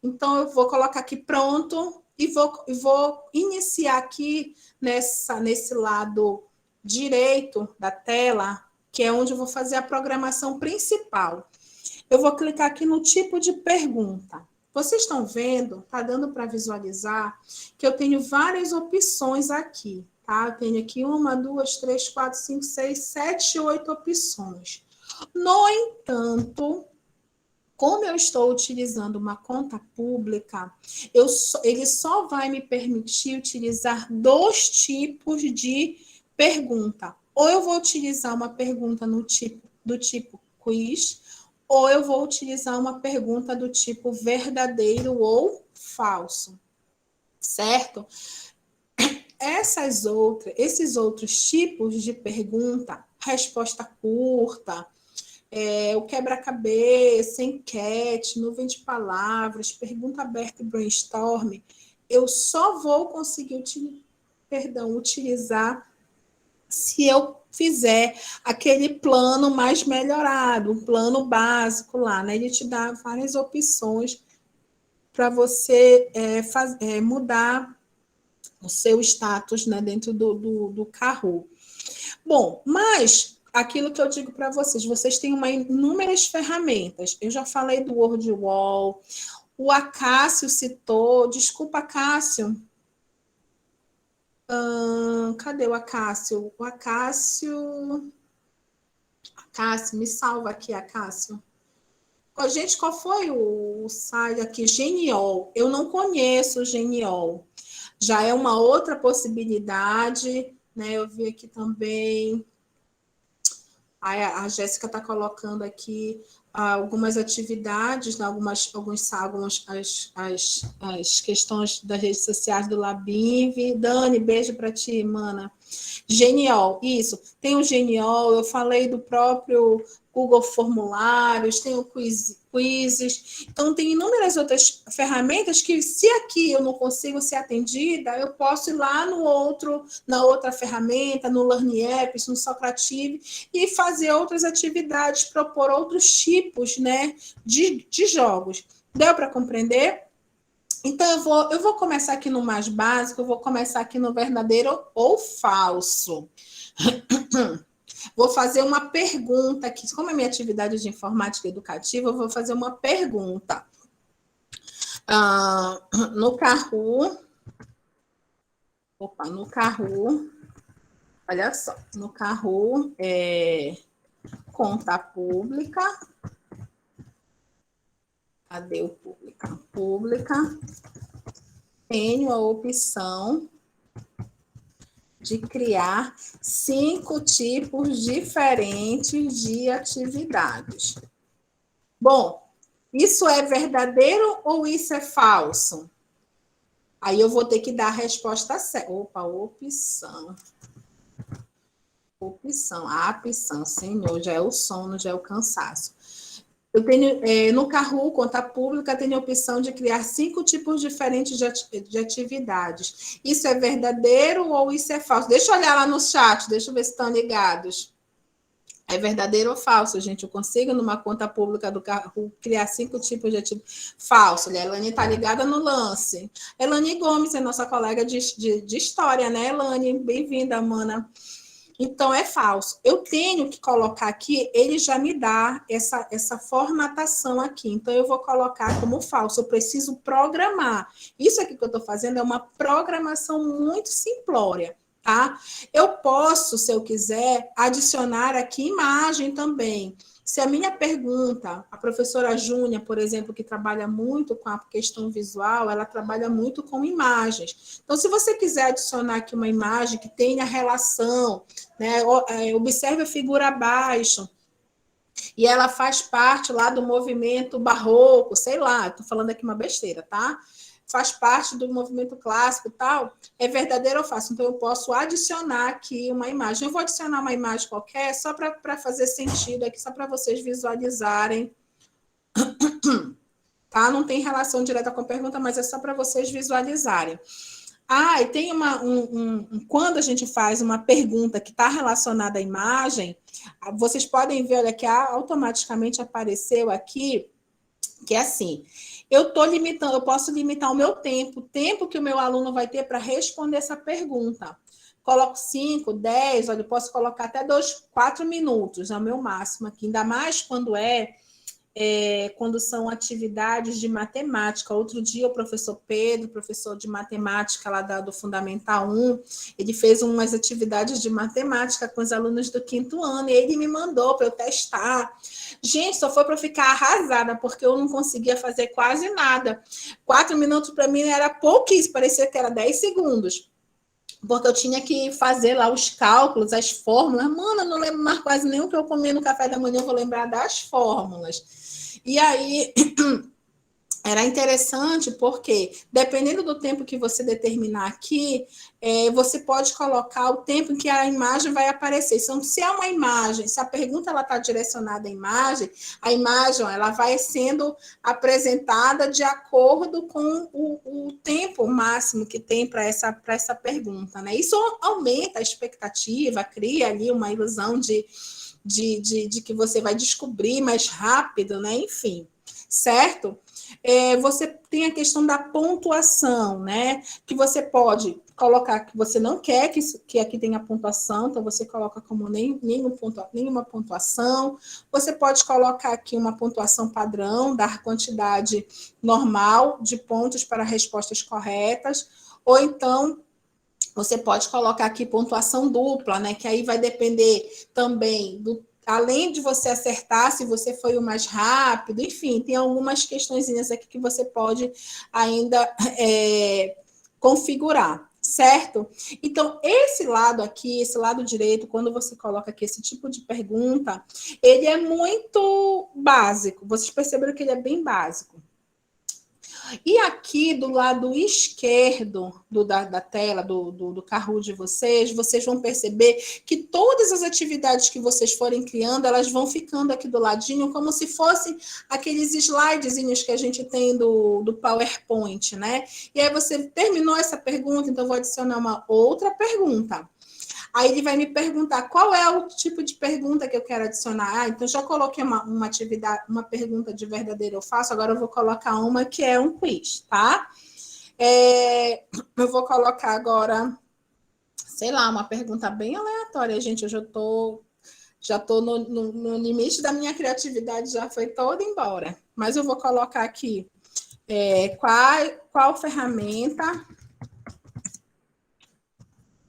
Então, eu vou colocar aqui pronto e vou iniciar aqui nesse lado direito da tela, que é onde eu vou fazer a programação principal. Eu vou clicar aqui no tipo de pergunta. Vocês estão vendo? Está dando para visualizar que eu tenho várias opções aqui, tá? Eu tenho aqui 1, 2, 3, 4, 5, 6, 7, 8 opções. No entanto, como eu estou utilizando uma conta pública, ele só vai me permitir utilizar 2 tipos de pergunta. Ou eu vou utilizar uma pergunta do tipo quiz, ou eu vou utilizar uma pergunta do tipo verdadeiro ou falso, certo? Esses outros tipos de pergunta, resposta curta, o quebra-cabeça, enquete, nuvem de palavras, pergunta aberta e brainstorm, eu só vou conseguir utilizar se eu fizer aquele plano mais melhorado, o plano básico lá, né? Ele te dá várias opções para você mudar o seu status, né, dentro do Kahoot. Bom, mas aquilo que eu digo para vocês têm inúmeras ferramentas. Eu já falei do WordWall, o Acácio citou, desculpa, Acácio. Cadê o Acácio? O Acácio, me salva aqui, Acácio. Gente, qual foi o site aqui? Genial. Eu não conheço o Genial. Já é uma outra possibilidade, né? Eu vi aqui também A Jéssica está colocando aqui algumas atividades, né, as questões das redes sociais do Labinve. Dani, beijo para ti, mana. Genial, isso. Tem o Genial, eu falei do próprio Google Formulários, tem o Quizzes. Então, tem inúmeras outras ferramentas que, se aqui eu não consigo ser atendida, eu posso ir lá na outra ferramenta, no Learning Apps, no Socrative, e fazer outras atividades, propor outros tipos, né, de jogos. Deu para compreender? Então, eu vou começar aqui no mais básico, eu vou começar aqui no verdadeiro ou falso. Vou fazer uma pergunta aqui. Como é minha atividade de informática educativa, eu vou fazer uma pergunta. No Kahoot, olha só, no Kahoot, conta pública. Cadê o pública? Pública. Tenho a opção de criar 5 tipos diferentes de atividades. Bom, isso é verdadeiro ou isso é falso? Aí eu vou ter que dar a resposta certa. Opção. A opção, senhor, já é o sono, já é o cansaço. Eu tenho, no Kahoot, conta pública, tenho a opção de criar 5 tipos diferentes de atividades. Isso é verdadeiro ou isso é falso? Deixa eu olhar lá no chat, deixa eu ver se estão ligados. É verdadeiro ou falso, gente? Eu consigo, numa conta pública do Kahoot, criar 5 tipos de atividades? Falso. A Elane está ligada no lance. Elane Gomes é nossa colega de história, né, Elane? Bem-vinda, mana. Então, é falso. Eu tenho que colocar aqui, ele já me dá essa formatação aqui. Então, eu vou colocar como falso. Eu preciso programar. Isso aqui que eu estou fazendo é uma programação muito simplória, tá? Eu posso, se eu quiser, adicionar aqui imagem também. Se a minha pergunta, a professora Júnia, por exemplo, que trabalha muito com a questão visual, ela trabalha muito com imagens. Então, se você quiser adicionar aqui uma imagem que tenha relação, né, observe a figura abaixo, e ela faz parte lá do movimento barroco, sei lá, estou falando aqui uma besteira, tá? Faz parte do movimento clássico e tal, é verdadeiro ou falso? Então, eu posso adicionar aqui uma imagem. Eu vou adicionar uma imagem qualquer, só para fazer sentido aqui, só para vocês visualizarem. Tá? Não tem relação direta com a pergunta, mas é só para vocês visualizarem. E tem quando a gente faz uma pergunta que está relacionada à imagem, vocês podem ver, olha, que automaticamente apareceu aqui, que é assim... Eu posso limitar o meu tempo, o tempo que o meu aluno vai ter para responder essa pergunta. Coloco 5, 10, olha, eu posso colocar até 4 minutos, é o meu máximo aqui, ainda mais quando são atividades de matemática. Outro dia, o professor Pedro, professor de matemática lá do Fundamental 1, ele fez umas atividades de matemática com os alunos do 5º ano, e ele me mandou para eu testar. Gente, só foi para eu ficar arrasada, porque eu não conseguia fazer quase nada. 4 minutos para mim era pouquíssimo, parecia que era 10 segundos. Porque eu tinha que fazer lá os cálculos, as fórmulas. Mano, eu não lembro mais quase nem o que eu comi no café da manhã, eu vou lembrar das fórmulas. E aí, era interessante porque, dependendo do tempo que você determinar aqui, você pode colocar o tempo em que a imagem vai aparecer. Então, se é uma imagem, se a pergunta está direcionada à imagem, a imagem ela vai sendo apresentada de acordo com o tempo máximo que tem para essa pergunta, né? Isso aumenta a expectativa, cria ali uma ilusão de que você vai descobrir mais rápido, né? Enfim, certo? Você tem a questão da pontuação, né? Que você pode colocar que você não quer que aqui tenha pontuação, então você coloca como nenhuma pontuação. Você pode colocar aqui uma pontuação padrão, dar quantidade normal de pontos para respostas corretas, ou então você pode colocar aqui pontuação dupla, né? Que aí vai depender também além de você acertar, se você foi o mais rápido, enfim, tem algumas questõezinhas aqui que você pode ainda configurar, Certo? Então, esse lado aqui, esse lado direito, quando você coloca aqui esse tipo de pergunta, ele é muito básico. Vocês perceberam que ele é bem básico. E aqui do lado esquerdo da tela, do carro de vocês vão perceber que todas as atividades que vocês forem criando, elas vão ficando aqui do ladinho, como se fossem aqueles slidezinhos que a gente tem do PowerPoint, né? E aí você terminou essa pergunta, então eu vou adicionar uma outra pergunta. Aí ele vai me perguntar qual é o tipo de pergunta que eu quero adicionar. Ah, então já coloquei uma atividade, uma pergunta de verdadeiro ou falso, agora eu vou colocar uma que é um quiz, tá? Eu vou colocar agora, sei lá, uma pergunta bem aleatória, gente. Eu já tô no limite da minha criatividade, já foi toda embora. Mas eu vou colocar aqui qual ferramenta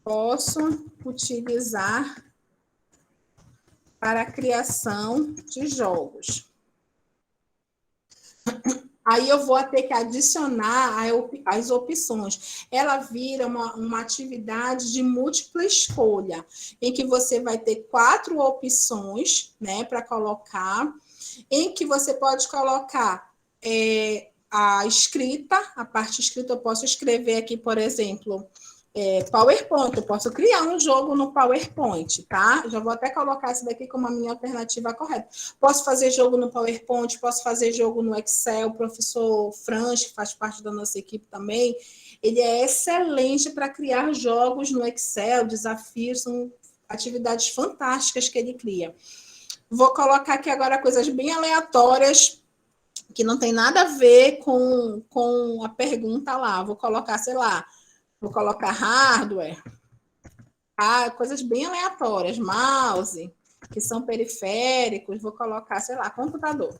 posso utilizar para a criação de jogos. Aí eu vou ter que adicionar as opções. Ela vira uma atividade de múltipla escolha, em que você vai ter 4 opções, né, para colocar, em que você pode colocar a escrita, a parte escrita eu posso escrever aqui, por exemplo, PowerPoint, eu posso criar um jogo no PowerPoint, tá? Já vou até colocar isso daqui como a minha alternativa correta. Posso fazer jogo no PowerPoint, posso fazer jogo no Excel. O professor Franz, que faz parte da nossa equipe também, ele é excelente para criar jogos no Excel, desafios, são atividades fantásticas que ele cria. Vou colocar aqui agora coisas bem aleatórias, que não tem nada a ver com a pergunta lá. Vou colocar, sei lá, vou colocar hardware, coisas bem aleatórias, mouse, que são periféricos, vou colocar, sei lá, computador.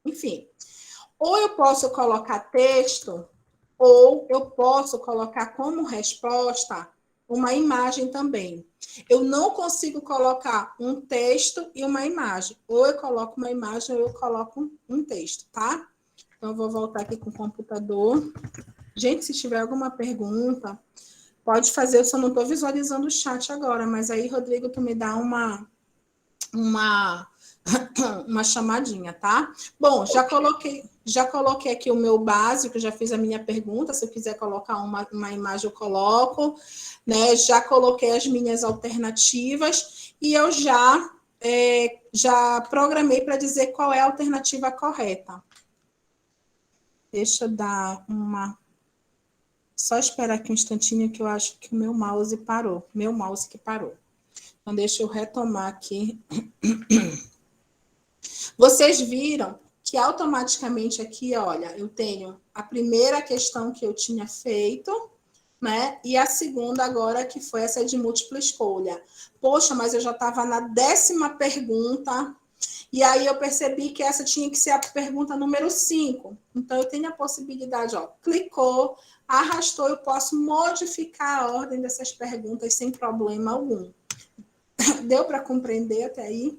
Enfim, ou eu posso colocar texto, ou eu posso colocar como resposta uma imagem também. Eu não consigo colocar um texto e uma imagem. Ou eu coloco uma imagem, ou eu coloco um texto, tá? Então, eu vou voltar aqui com o computador. Gente, se tiver alguma pergunta, pode fazer. Eu só não estou visualizando o chat agora, mas aí, Rodrigo, tu me dá uma chamadinha, tá? Bom, já coloquei aqui o meu básico, já fiz a minha pergunta. Se eu quiser colocar uma imagem, eu coloco, né? Já coloquei as minhas alternativas e eu já programei para dizer qual é a alternativa correta. Deixa eu dar uma... Só esperar aqui um instantinho que eu acho que o meu mouse parou. Meu mouse que parou. Então, deixa eu retomar aqui. Vocês viram que automaticamente aqui, olha, eu tenho a primeira questão que eu tinha feito, né? E a segunda agora, que foi essa de múltipla escolha. Poxa, mas eu já estava na 10ª pergunta, e aí eu percebi que essa tinha que ser a pergunta número 5. Então, eu tenho a possibilidade, ó, clicou, arrastou, eu posso modificar a ordem dessas perguntas sem problema algum. Deu para compreender até aí?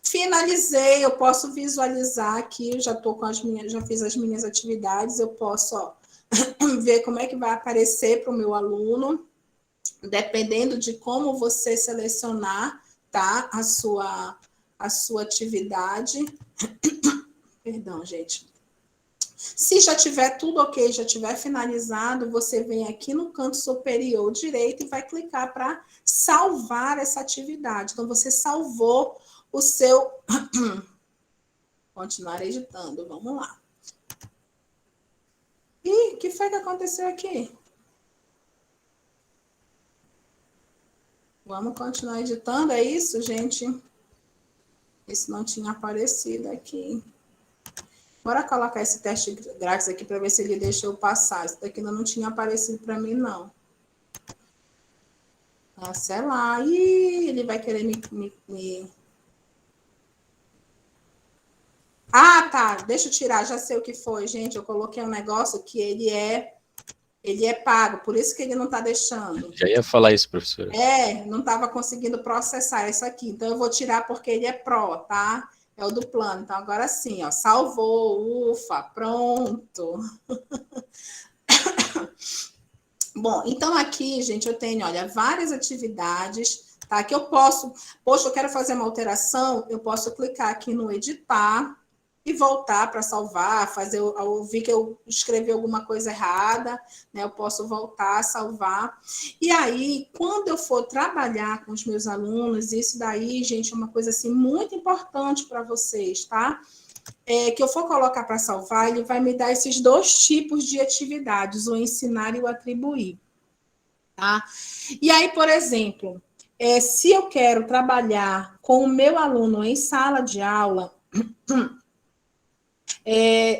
Finalizei, eu posso visualizar aqui, eu já tô com já fiz as minhas atividades, eu posso, ó, ver como é que vai aparecer para o meu aluno, dependendo de como você selecionar, tá? A sua atividade. Perdão, gente. Se já tiver tudo ok, já tiver finalizado, você vem aqui no canto superior direito e vai clicar para salvar essa atividade. Então, você salvou o seu... Continuar editando, vamos lá. Ih, o que foi que aconteceu aqui? Vamos continuar editando, é isso, gente? Isso não tinha aparecido aqui. Bora colocar esse teste grátis aqui para ver se ele deixa eu passar. Isso daqui ainda não tinha aparecido para mim, não. Ah, sei lá. Ih, ele vai querer me... Ah, tá. Deixa eu tirar. Já sei o que foi, gente. Eu coloquei um negócio que ele é pago. Por isso que ele não está deixando. Já ia falar isso, professora. Não estava conseguindo processar isso aqui. Então, eu vou tirar porque ele é Pro, tá? É o do plano. Então, agora sim, ó. Salvou. Ufa, pronto. Bom, então aqui, gente, eu tenho, olha, várias atividades, tá? Que eu posso, poxa, eu quero fazer uma alteração, eu posso clicar aqui no editar e voltar para salvar, eu vi que eu escrevi alguma coisa errada, né? Eu posso voltar, salvar. E aí, quando eu for trabalhar com os meus alunos, isso daí, gente, é uma coisa assim muito importante para vocês, tá? Que eu for colocar para salvar, ele vai me dar esses dois tipos de atividades, o ensinar e o atribuir, tá? E aí, por exemplo, se eu quero trabalhar com o meu aluno em sala de aula,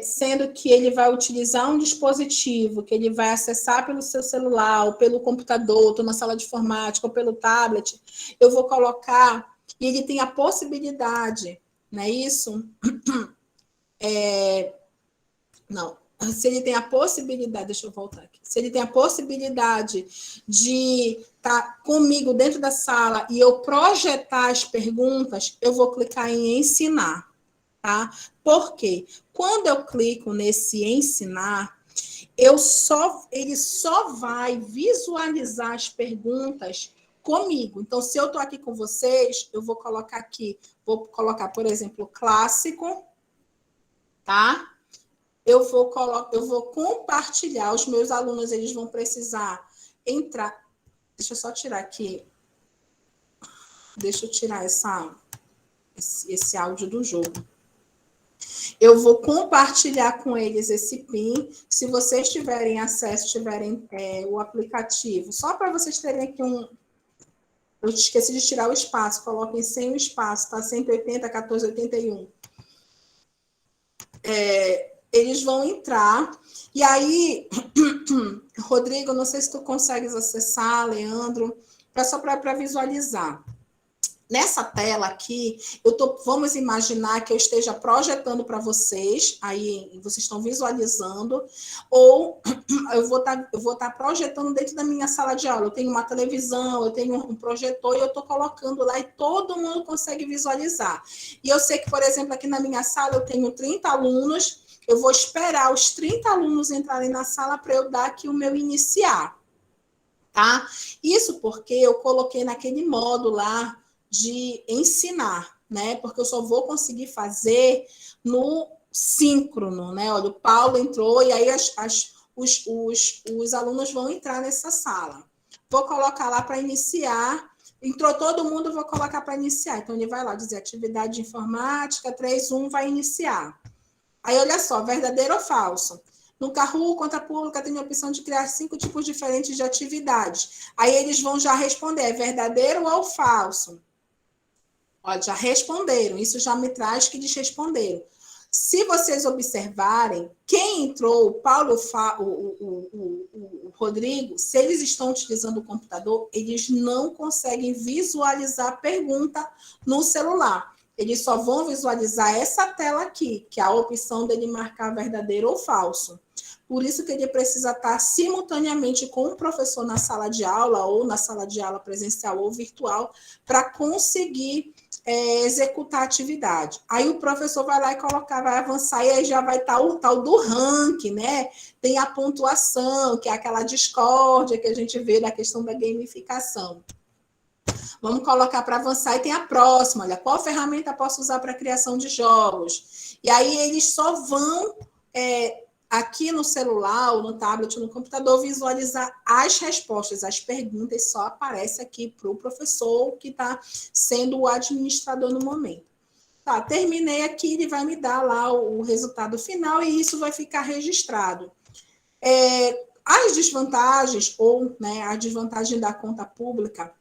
sendo que ele vai utilizar um dispositivo que ele vai acessar pelo seu celular, ou pelo computador, ou na sala de informática, ou pelo tablet, eu vou colocar, e ele tem a possibilidade, não é isso? Não, se ele tem a possibilidade, deixa eu voltar aqui, se ele tem a possibilidade de estar comigo dentro da sala e eu projetar as perguntas, eu vou clicar em ensinar, tá? Por quê? Quando eu clico nesse ensinar, ele só vai visualizar as perguntas comigo. Então, se eu estou aqui com vocês, eu vou colocar aqui, por exemplo, clássico, tá? Eu vou compartilhar, os meus alunos, eles vão precisar entrar. Deixa eu só tirar aqui. Deixa eu tirar esse áudio do jogo. Eu vou compartilhar com eles esse PIN. Se vocês tiverem acesso, tiverem o aplicativo, só para vocês terem aqui Eu esqueci de tirar o espaço, coloquem sem o espaço, tá? 180, 1481. Eles vão entrar, e aí, Rodrigo, não sei se tu consegues acessar, Leandro, só para visualizar. Nessa tela aqui, vamos imaginar que eu esteja projetando para vocês, aí vocês estão visualizando, ou eu vou estar projetando dentro da minha sala de aula. Eu tenho uma televisão, eu tenho um projetor e eu estou colocando lá e todo mundo consegue visualizar. E eu sei que, por exemplo, aqui na minha sala eu tenho 30 alunos, eu vou esperar os 30 alunos entrarem na sala para eu dar aqui o meu iniciar, tá? Isso porque eu coloquei naquele modo lá de ensinar, né? Porque eu só vou conseguir fazer no síncrono, né? Olha, o Paulo entrou e aí os alunos vão entrar nessa sala. Vou colocar lá para iniciar. Entrou todo mundo, vou colocar para iniciar. Então, ele vai lá dizer atividade de informática, 3.1, vai iniciar. Aí, olha só, verdadeiro ou falso? No Kahoot, conta pública, tem a opção de criar 5 tipos diferentes de atividades. Aí, eles vão já responder, é verdadeiro ou falso? Olha, já responderam, isso já me traz que eles responderam. Se vocês observarem, quem entrou, o Paulo, o Rodrigo, se eles estão utilizando o computador, eles não conseguem visualizar a pergunta no celular. Eles só vão visualizar essa tela aqui, que é a opção dele marcar verdadeiro ou falso. Por isso que ele precisa estar simultaneamente com o professor na sala de aula, ou na sala de aula presencial ou virtual, para conseguir executar a atividade. Aí o professor vai lá e vai avançar, e aí já vai estar o tal do ranking, né? Tem a pontuação, que é aquela discórdia que a gente vê da questão da gamificação. Vamos colocar para avançar, e tem a próxima, olha, qual ferramenta posso usar para a criação de jogos? E aí eles só vão, aqui no celular, ou no tablet, ou no computador, visualizar as respostas, as perguntas só aparecem aqui para o professor que está sendo o administrador no momento. Tá, terminei aqui, ele vai me dar lá o resultado final e isso vai ficar registrado. As desvantagens, ou né, a desvantagem da conta pública,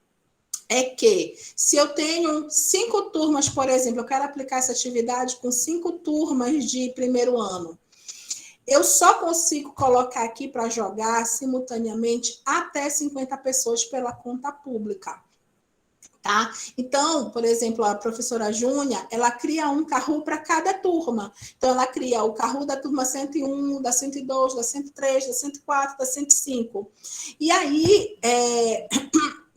é que se eu tenho 5 turmas, por exemplo, eu quero aplicar essa atividade com 5 turmas de primeiro ano, eu só consigo colocar aqui para jogar simultaneamente até 50 pessoas pela conta pública, tá? Então, por exemplo, a professora Júnia, ela cria um Kahoot para cada turma. Então, ela cria o Kahoot da turma 101, da 102, da 103, da 104, da 105. E aí,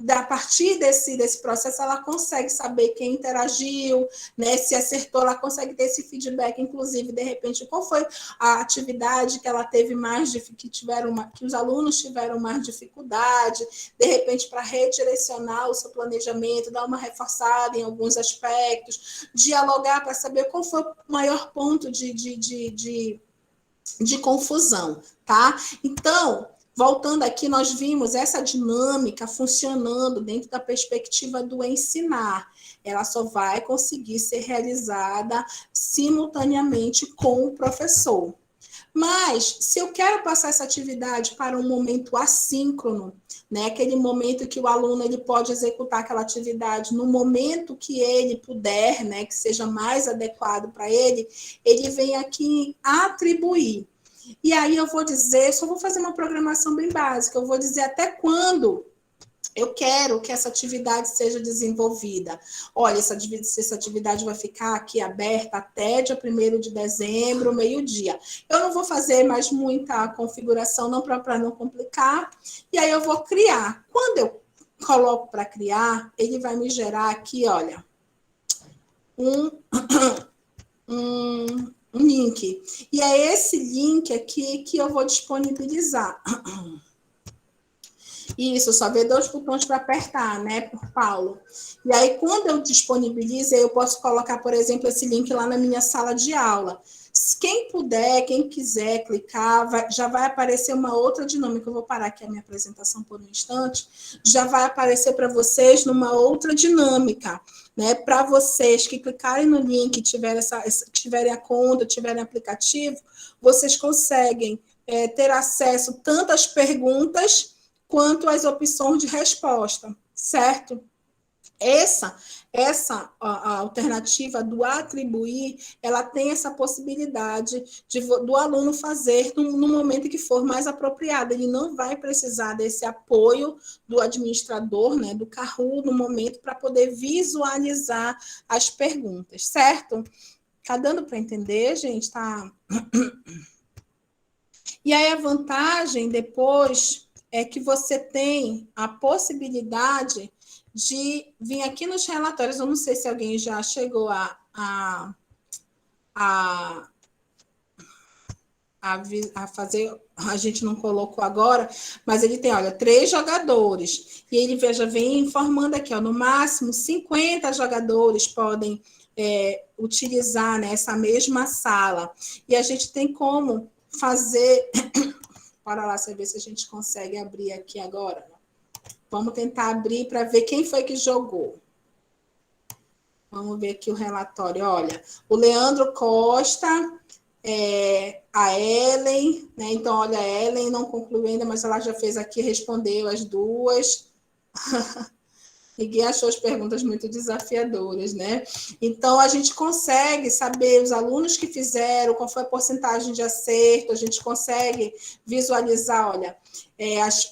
a partir desse processo, ela consegue saber quem interagiu, né? Se acertou, ela consegue ter esse feedback, inclusive, de repente, qual foi a atividade que ela teve mais, que os alunos tiveram mais dificuldade, de repente, para redirecionar o seu planejamento, dar uma reforçada em alguns aspectos, dialogar para saber qual foi o maior ponto de confusão, tá? Então, voltando aqui, nós vimos essa dinâmica funcionando dentro da perspectiva do ensinar. Ela só vai conseguir ser realizada simultaneamente com o professor. Mas, se eu quero passar essa atividade para um momento assíncrono, né, aquele momento que o aluno ele pode executar aquela atividade no momento que ele puder, né, que seja mais adequado para ele vem aqui atribuir. E aí eu vou dizer, só vou fazer uma programação bem básica, eu vou dizer até quando eu quero que essa atividade seja desenvolvida. Olha, essa atividade vai ficar aqui aberta até dia 1º de dezembro, meio-dia. Eu não vou fazer mais muita configuração, não para não complicar. E aí eu vou criar. Quando eu coloco para criar, ele vai me gerar aqui, olha, um link. E é esse link aqui que eu vou disponibilizar. Isso, só ver 2 botões para apertar, né, por Paulo. E aí, quando eu disponibilizo, eu posso colocar, por exemplo, esse link lá na minha sala de aula. Quem puder, quem quiser clicar, já vai aparecer uma outra dinâmica. Eu vou parar aqui a minha apresentação por um instante. Já vai aparecer para vocês numa outra dinâmica, né? Para vocês que clicarem no link, tiverem a conta, tiverem aplicativo, vocês conseguem ter acesso tanto às perguntas quanto às opções de resposta, certo? A alternativa do atribuir, ela tem essa possibilidade do aluno fazer no momento que for mais apropriado. Ele não vai precisar desse apoio do administrador, né, do Kahoot, no momento para poder visualizar as perguntas, certo? Tá dando para entender, gente? Tá? E aí a vantagem depois é que você tem a possibilidade de vir aqui nos relatórios. Eu não sei se alguém já chegou a fazer, a gente não colocou agora, mas ele tem, olha, 3 jogadores. E ele vem informando aqui, ó, no máximo 50 jogadores podem utilizar, né, essa mesma sala. E a gente tem como fazer... Bora lá, ver se a gente consegue abrir aqui agora. Vamos tentar abrir para ver quem foi que jogou. Vamos ver aqui o relatório. Olha, o Leandro Costa, a Ellen, né? Então, olha, a Ellen não concluiu ainda, mas ela já fez aqui, respondeu as 2. Ninguém achou as perguntas muito desafiadoras, né? Então, a gente consegue saber os alunos que fizeram, qual foi a porcentagem de acerto, a gente consegue visualizar, olha,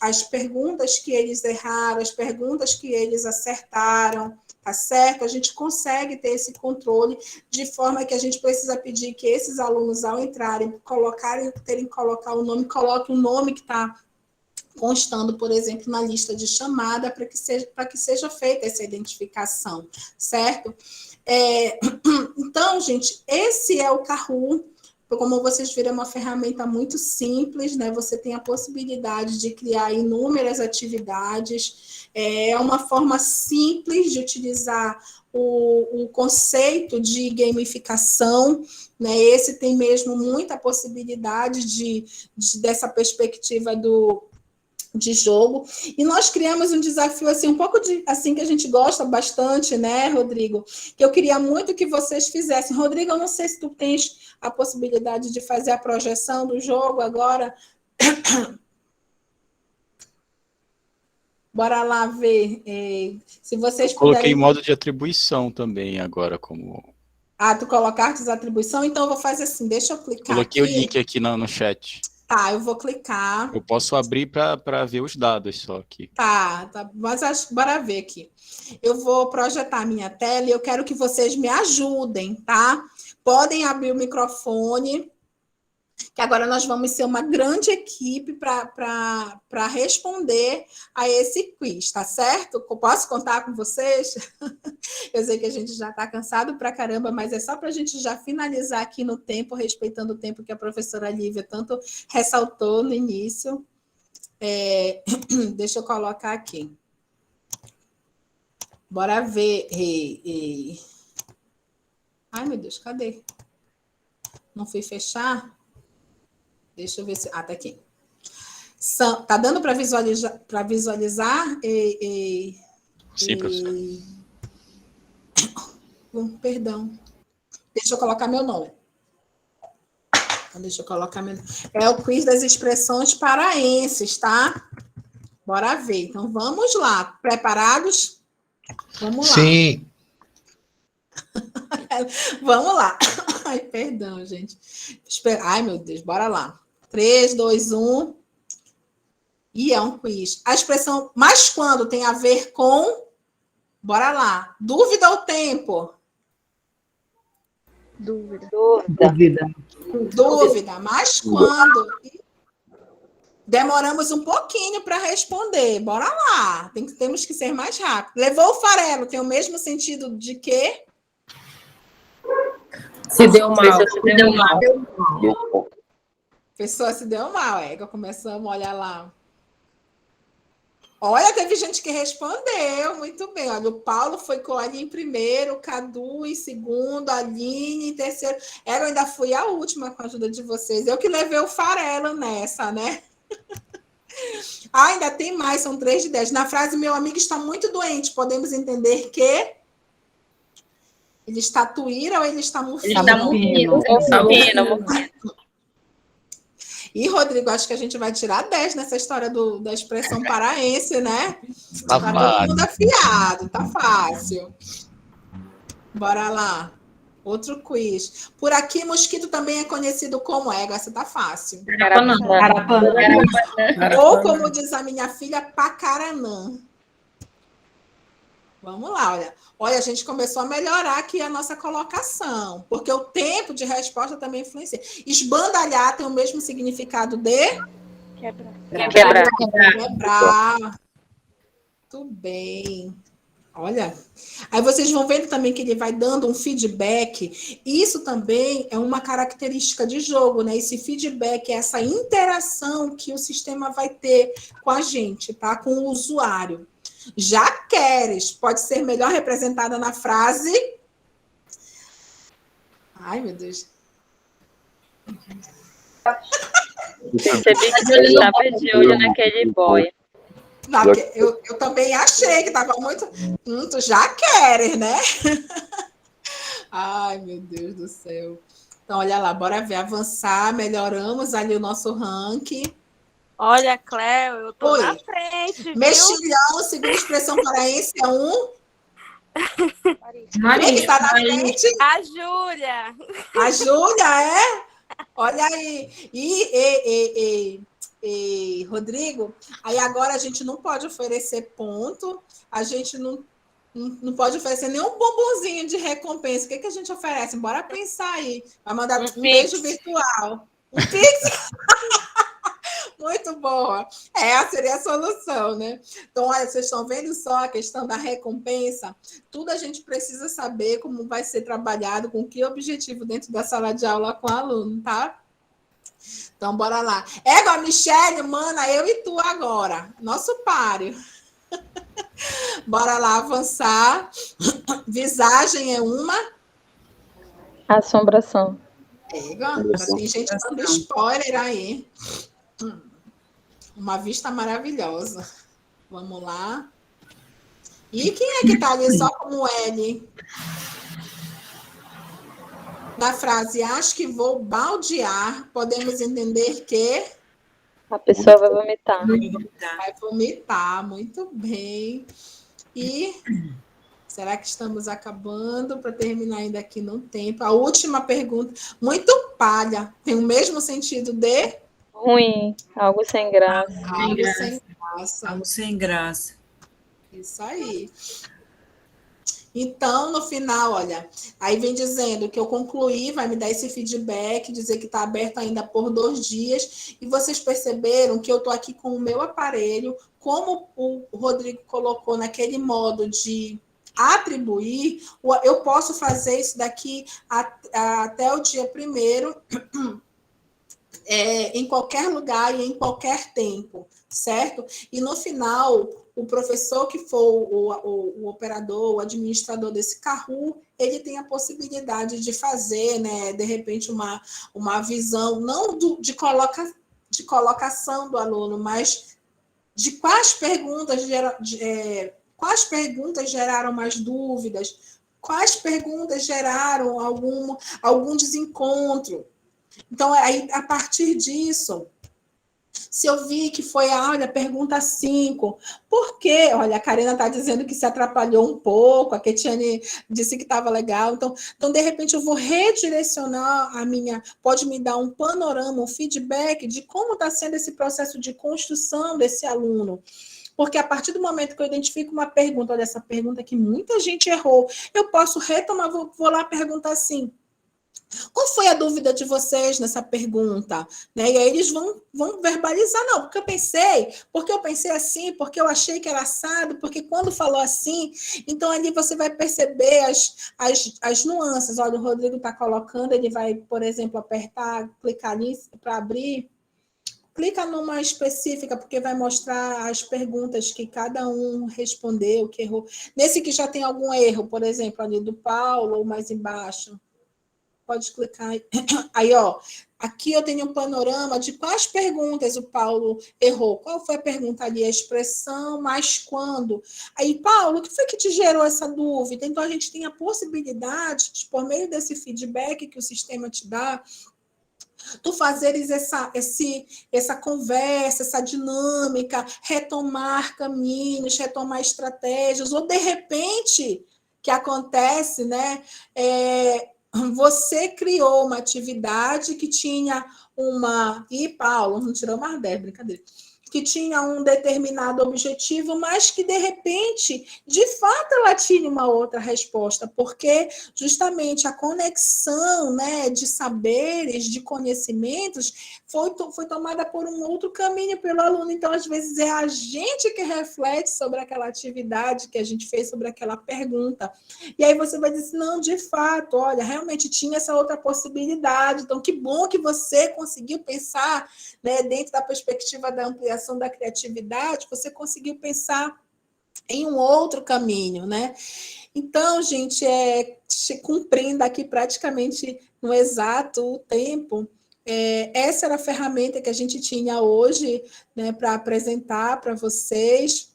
as perguntas que eles erraram, as perguntas que eles acertaram, tá certo? A gente consegue ter esse controle de forma que a gente precisa pedir que esses alunos, ao entrarem, terem que colocar o nome, coloquem o nome que está constando, por exemplo, na lista de chamada, para que seja feita essa identificação, certo? Então, gente, esse é o Kahoot. Como vocês viram, é uma ferramenta muito simples, né? Você tem a possibilidade de criar inúmeras atividades. É uma forma simples de utilizar o conceito de gamificação, né? Esse tem mesmo muita possibilidade dessa perspectiva de jogo, e nós criamos um desafio assim, um pouco assim que a gente gosta bastante, né, Rodrigo? Que eu queria muito que vocês fizessem. Rodrigo, eu não sei se tu tens a possibilidade de fazer a projeção do jogo agora. Bora lá ver se vocês Coloquei modo de atribuição também agora como... Ah, tu colocaste as atribuição? Então eu vou fazer assim, deixa eu clicar Coloquei aqui o link aqui no chat. Tá, eu vou clicar. Eu posso abrir para ver os dados só aqui. Tá, mas bora ver aqui. Eu vou projetar a minha tela e eu quero que vocês me ajudem, tá? Podem abrir o microfone que agora nós vamos ser uma grande equipe para responder a esse quiz, tá certo? Posso contar com vocês? Eu sei que a gente já está cansado pra caramba, mas é só para a gente já finalizar aqui no tempo, respeitando o tempo que a professora Lívia tanto ressaltou no início. Deixa eu colocar aqui. Bora ver. Ai, meu Deus, cadê? Não fui fechar? Deixa eu ver se... tá aqui. Tá dando para visualizar? Sim, professor. Perdão. Deixa eu colocar meu nome. Deixa eu colocar meu... É o quiz das expressões paraenses, tá? Bora ver. Então, vamos lá. Preparados? Vamos lá. Sim. Vamos lá. Ai, perdão, gente. Ai, meu Deus, bora lá. 3, 2, 1. E é um quiz. A expressão mas quando tem a ver com... Bora lá. Dúvida ou tempo? Dúvida. Dúvida. Mas quando... Demoramos um pouquinho para responder. Bora lá. Temos que ser mais rápido. Levou o farelo. Tem o mesmo sentido de quê? Se deu mal. Pessoa se deu mal, começamos a olhar lá. Olha, teve gente que respondeu muito bem. Olha, o Paulo foi com a Aline em primeiro, o Cadu em segundo, a Aline em terceiro. Eu ainda fui a última com a ajuda de vocês. Eu que levei o farelo nessa, né? Ainda tem mais, são 3 de 10. Na frase, meu amigo está muito doente, podemos entender que ele está tuíra ou ele está mufino? Ele está mufino. E, Rodrigo, acho que a gente vai tirar 10 nessa história da expressão paraense, né? Tá todo mundo afiado, tá fácil. Bora lá. Outro quiz. Por aqui, mosquito também é conhecido como essa tá fácil. Ou, como diz a minha filha, pacaranã. Vamos lá, olha. Olha, a gente começou a melhorar aqui a nossa colocação, porque o tempo de resposta também influencia. Esbandalhar tem o mesmo significado de... Quebrar. Muito bem. Olha. Aí vocês vão vendo também que ele vai dando um feedback. Isso também é uma característica de jogo, né? Esse feedback, essa interação que o sistema vai ter com a gente, tá? Com o usuário. Já queres, pode ser melhor representada na frase. Ai, meu Deus. Percebi que você estava de olho naquele boy. Eu também achei que estava muito. Tu já queres, né? Ai, meu Deus do céu. Então, olha lá, bora ver. Avançar, melhoramos ali o nosso ranking. Olha, Cléo, eu tô na frente, viu? Mexilhão, segundo expressão paraense, é um... Maria. Quem que tá na frente? A Júlia. A Júlia, é? Olha aí. E Rodrigo, aí agora a gente não pode oferecer ponto, a gente não pode oferecer nenhum bombonzinho de recompensa. O que a gente oferece? Bora pensar aí. Vai mandar um beijo virtual. Um pix? Muito boa. Essa seria a solução, né? Então, olha, vocês estão vendo só a questão da recompensa? Tudo a gente precisa saber como vai ser trabalhado, com que objetivo dentro da sala de aula com o aluno, tá? Então, bora lá. A Michele, mana, eu e tu agora. Nosso páreo. Bora lá avançar. Visagem é uma... Assombração. Tem gente dando spoiler aí. Uma vista maravilhosa. Vamos lá. E quem é que está ali só como L? Na frase, acho que vou baldear, podemos entender que... A pessoa vai vomitar. Vai vomitar, muito bem. E será que estamos acabando para terminar ainda aqui no tempo? A última pergunta, muito palha, tem o mesmo sentido de... Ruim, algo sem graça. Algo sem graça. Algo sem graça. Isso aí. Então, no final, olha, aí vem dizendo que eu concluí, vai me dar esse feedback, dizer que está aberto ainda por 2 dias, e vocês perceberam que eu estou aqui com o meu aparelho, como o Rodrigo colocou naquele modo de atribuir, eu posso fazer isso daqui até o dia 1º, em qualquer lugar e em qualquer tempo, certo? E no final, o professor que for o operador, o administrador desse Kahoot, ele tem a possibilidade de fazer, né, de repente, uma visão, não de colocação do aluno, mas de quais perguntas geraram mais dúvidas, quais perguntas geraram algum desencontro. Então, aí, a partir disso, se eu vi que foi, olha, pergunta 5, por quê? Olha, a Karina está dizendo que se atrapalhou um pouco, a Ketiane disse que estava legal, então, de repente, eu vou redirecionar pode me dar um panorama, um feedback de como está sendo esse processo de construção desse aluno. Porque a partir do momento que eu identifico uma pergunta, olha, essa pergunta que muita gente errou, eu posso retomar, vou lá perguntar assim, qual foi a dúvida de vocês nessa pergunta? Né? E aí eles vão verbalizar, não, porque eu pensei assim, porque eu achei que era assado, porque quando falou assim, então ali você vai perceber as nuances. Olha, o Rodrigo está colocando, ele vai, por exemplo, clicar nisso para abrir, clica numa específica, porque vai mostrar as perguntas que cada um respondeu, que errou. Nesse que já tem algum erro, por exemplo, ali do Paulo, ou mais embaixo. Pode clicar aí, ó. Aqui eu tenho um panorama de quais perguntas o Paulo errou. Qual foi a pergunta ali? A expressão, mas quando? Aí, Paulo, o que foi que te gerou essa dúvida? Então, a gente tem a possibilidade, por meio desse feedback que o sistema te dá, tu fazeres essa conversa, essa dinâmica, retomar caminhos, retomar estratégias, ou de repente, que acontece, né? Você criou uma atividade que tinha Paulo, não tirou mais 10, brincadeira. Que tinha um determinado objetivo, mas que, de repente, de fato, ela tinha uma outra resposta, porque justamente a conexão, né, de saberes, de conhecimentos, foi tomada por um outro caminho pelo aluno. Então, às vezes, é a gente que reflete sobre aquela atividade que a gente fez, sobre aquela pergunta. E aí você vai dizer, não, de fato, olha, realmente tinha essa outra possibilidade. Então, que bom que você conseguiu pensar, né, dentro da perspectiva da ampliação da criatividade, você conseguiu pensar em um outro caminho, né? Então, gente, cumprindo aqui praticamente no exato tempo, essa era a ferramenta que a gente tinha hoje, né, para apresentar para vocês.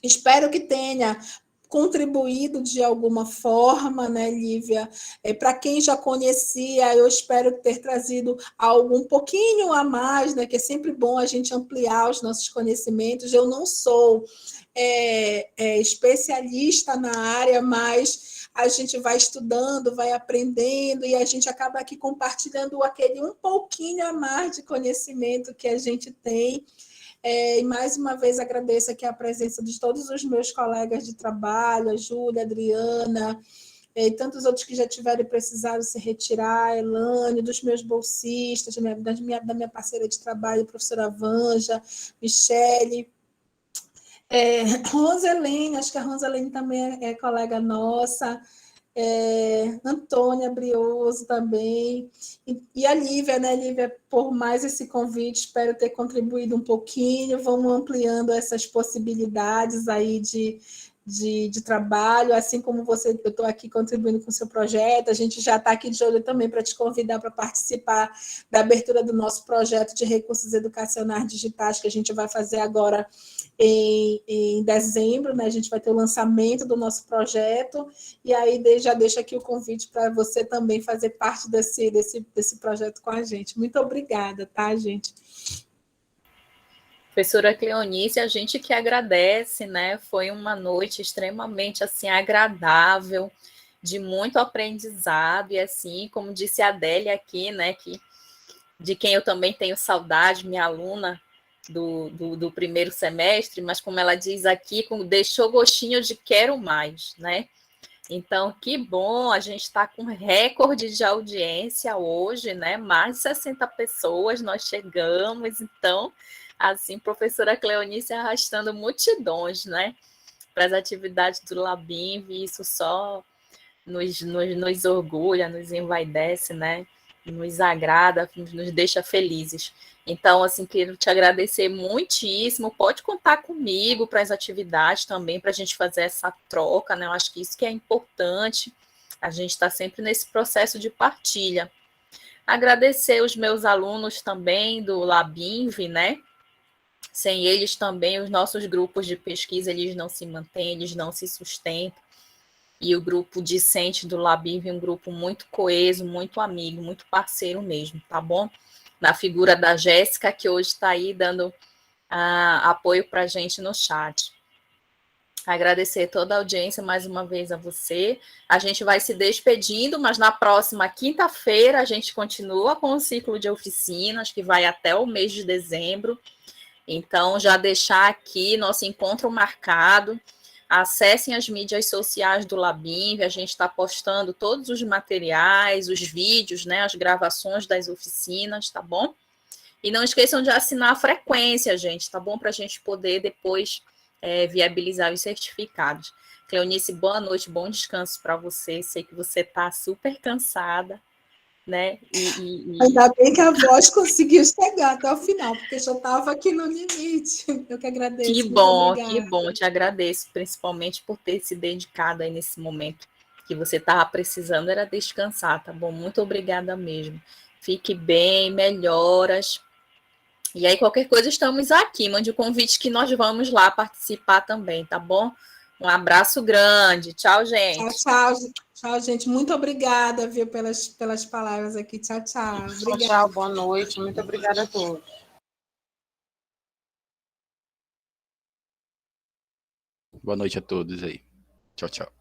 Espero que tenha contribuído de alguma forma, né, Lívia? Para quem já conhecia, eu espero ter trazido algo um pouquinho a mais, né? Que é sempre bom a gente ampliar os nossos conhecimentos. Eu não sou especialista na área, mas a gente vai estudando, vai aprendendo e a gente acaba aqui compartilhando aquele um pouquinho a mais de conhecimento que a gente tem. E mais uma vez agradeço aqui a presença de todos os meus colegas de trabalho, a Júlia, a Adriana, e tantos outros que já tiveram e precisaram se retirar, a Elane, dos meus bolsistas, da minha parceira de trabalho, a professora Vanja, Michele, Roselene, acho que a Roselene também é colega nossa, Antônia Brioso também, e a Lívia, né, Lívia, por mais esse convite, espero ter contribuído um pouquinho, vamos ampliando essas possibilidades aí de trabalho, assim como eu estou aqui contribuindo com o seu projeto, a gente já está aqui de olho também para te convidar para participar da abertura do nosso projeto de recursos educacionais digitais, que a gente vai fazer agora em dezembro, né? A gente vai ter o lançamento do nosso projeto, e aí já deixo aqui o convite para você também fazer parte desse projeto com a gente. Muito obrigada, tá, gente? Professora Cleonice, a gente que agradece, né? Foi uma noite extremamente assim agradável, de muito aprendizado, e assim, como disse a Adélia aqui, né, de quem eu também tenho saudade, minha aluna do primeiro semestre, mas como ela diz aqui, deixou gostinho de quero mais, né? Então, que bom, a gente está com recorde de audiência hoje, né? Mais de 60 pessoas nós chegamos. Então, assim, professora Cleonice arrastando multidões, né? Para as atividades do Labinv, isso só nos orgulha, nos envaidece, né? Nos agrada, nos deixa felizes. Então, assim, quero te agradecer muitíssimo. Pode contar comigo para as atividades também, para a gente fazer essa troca, né? Eu acho que isso que é importante. A gente está sempre nesse processo de partilha. Agradecer os meus alunos também do Labinv, né? Sem eles também, os nossos grupos de pesquisa, eles não se mantêm, eles não se sustentam. E o grupo discente do Labinv é um grupo muito coeso, muito amigo, muito parceiro mesmo, tá bom? Na figura da Jéssica, que hoje está aí dando apoio para a gente no chat. Agradecer toda a audiência mais uma vez a você. A gente vai se despedindo, mas na próxima quinta-feira a gente continua com o ciclo de oficinas, que vai até o mês de dezembro. Então, já deixar aqui nosso encontro marcado. Acessem as mídias sociais do Labinv, a gente está postando todos os materiais, os vídeos, né, as gravações das oficinas, tá bom? E não esqueçam de assinar a frequência, gente, tá bom? Para a gente poder depois viabilizar os certificados. Cleonice, boa noite, bom descanso para você. Sei que você está super cansada, né? Ainda bem que a voz conseguiu chegar até o final, porque já estava aqui no limite. Eu que agradeço. Que bom, te agradeço, principalmente por ter se dedicado aí nesse momento que você estava precisando, era descansar, tá bom? Muito obrigada mesmo. Fique bem, melhoras. E aí, qualquer coisa, estamos aqui. Mande o convite que nós vamos lá participar também, tá bom? Um abraço grande. Tchau, gente. Tchau, gente. Muito obrigada, viu, pelas palavras aqui. Tchau. Obrigada. Tchau, boa noite. Muito obrigada a todos. Boa noite a todos aí. Tchau.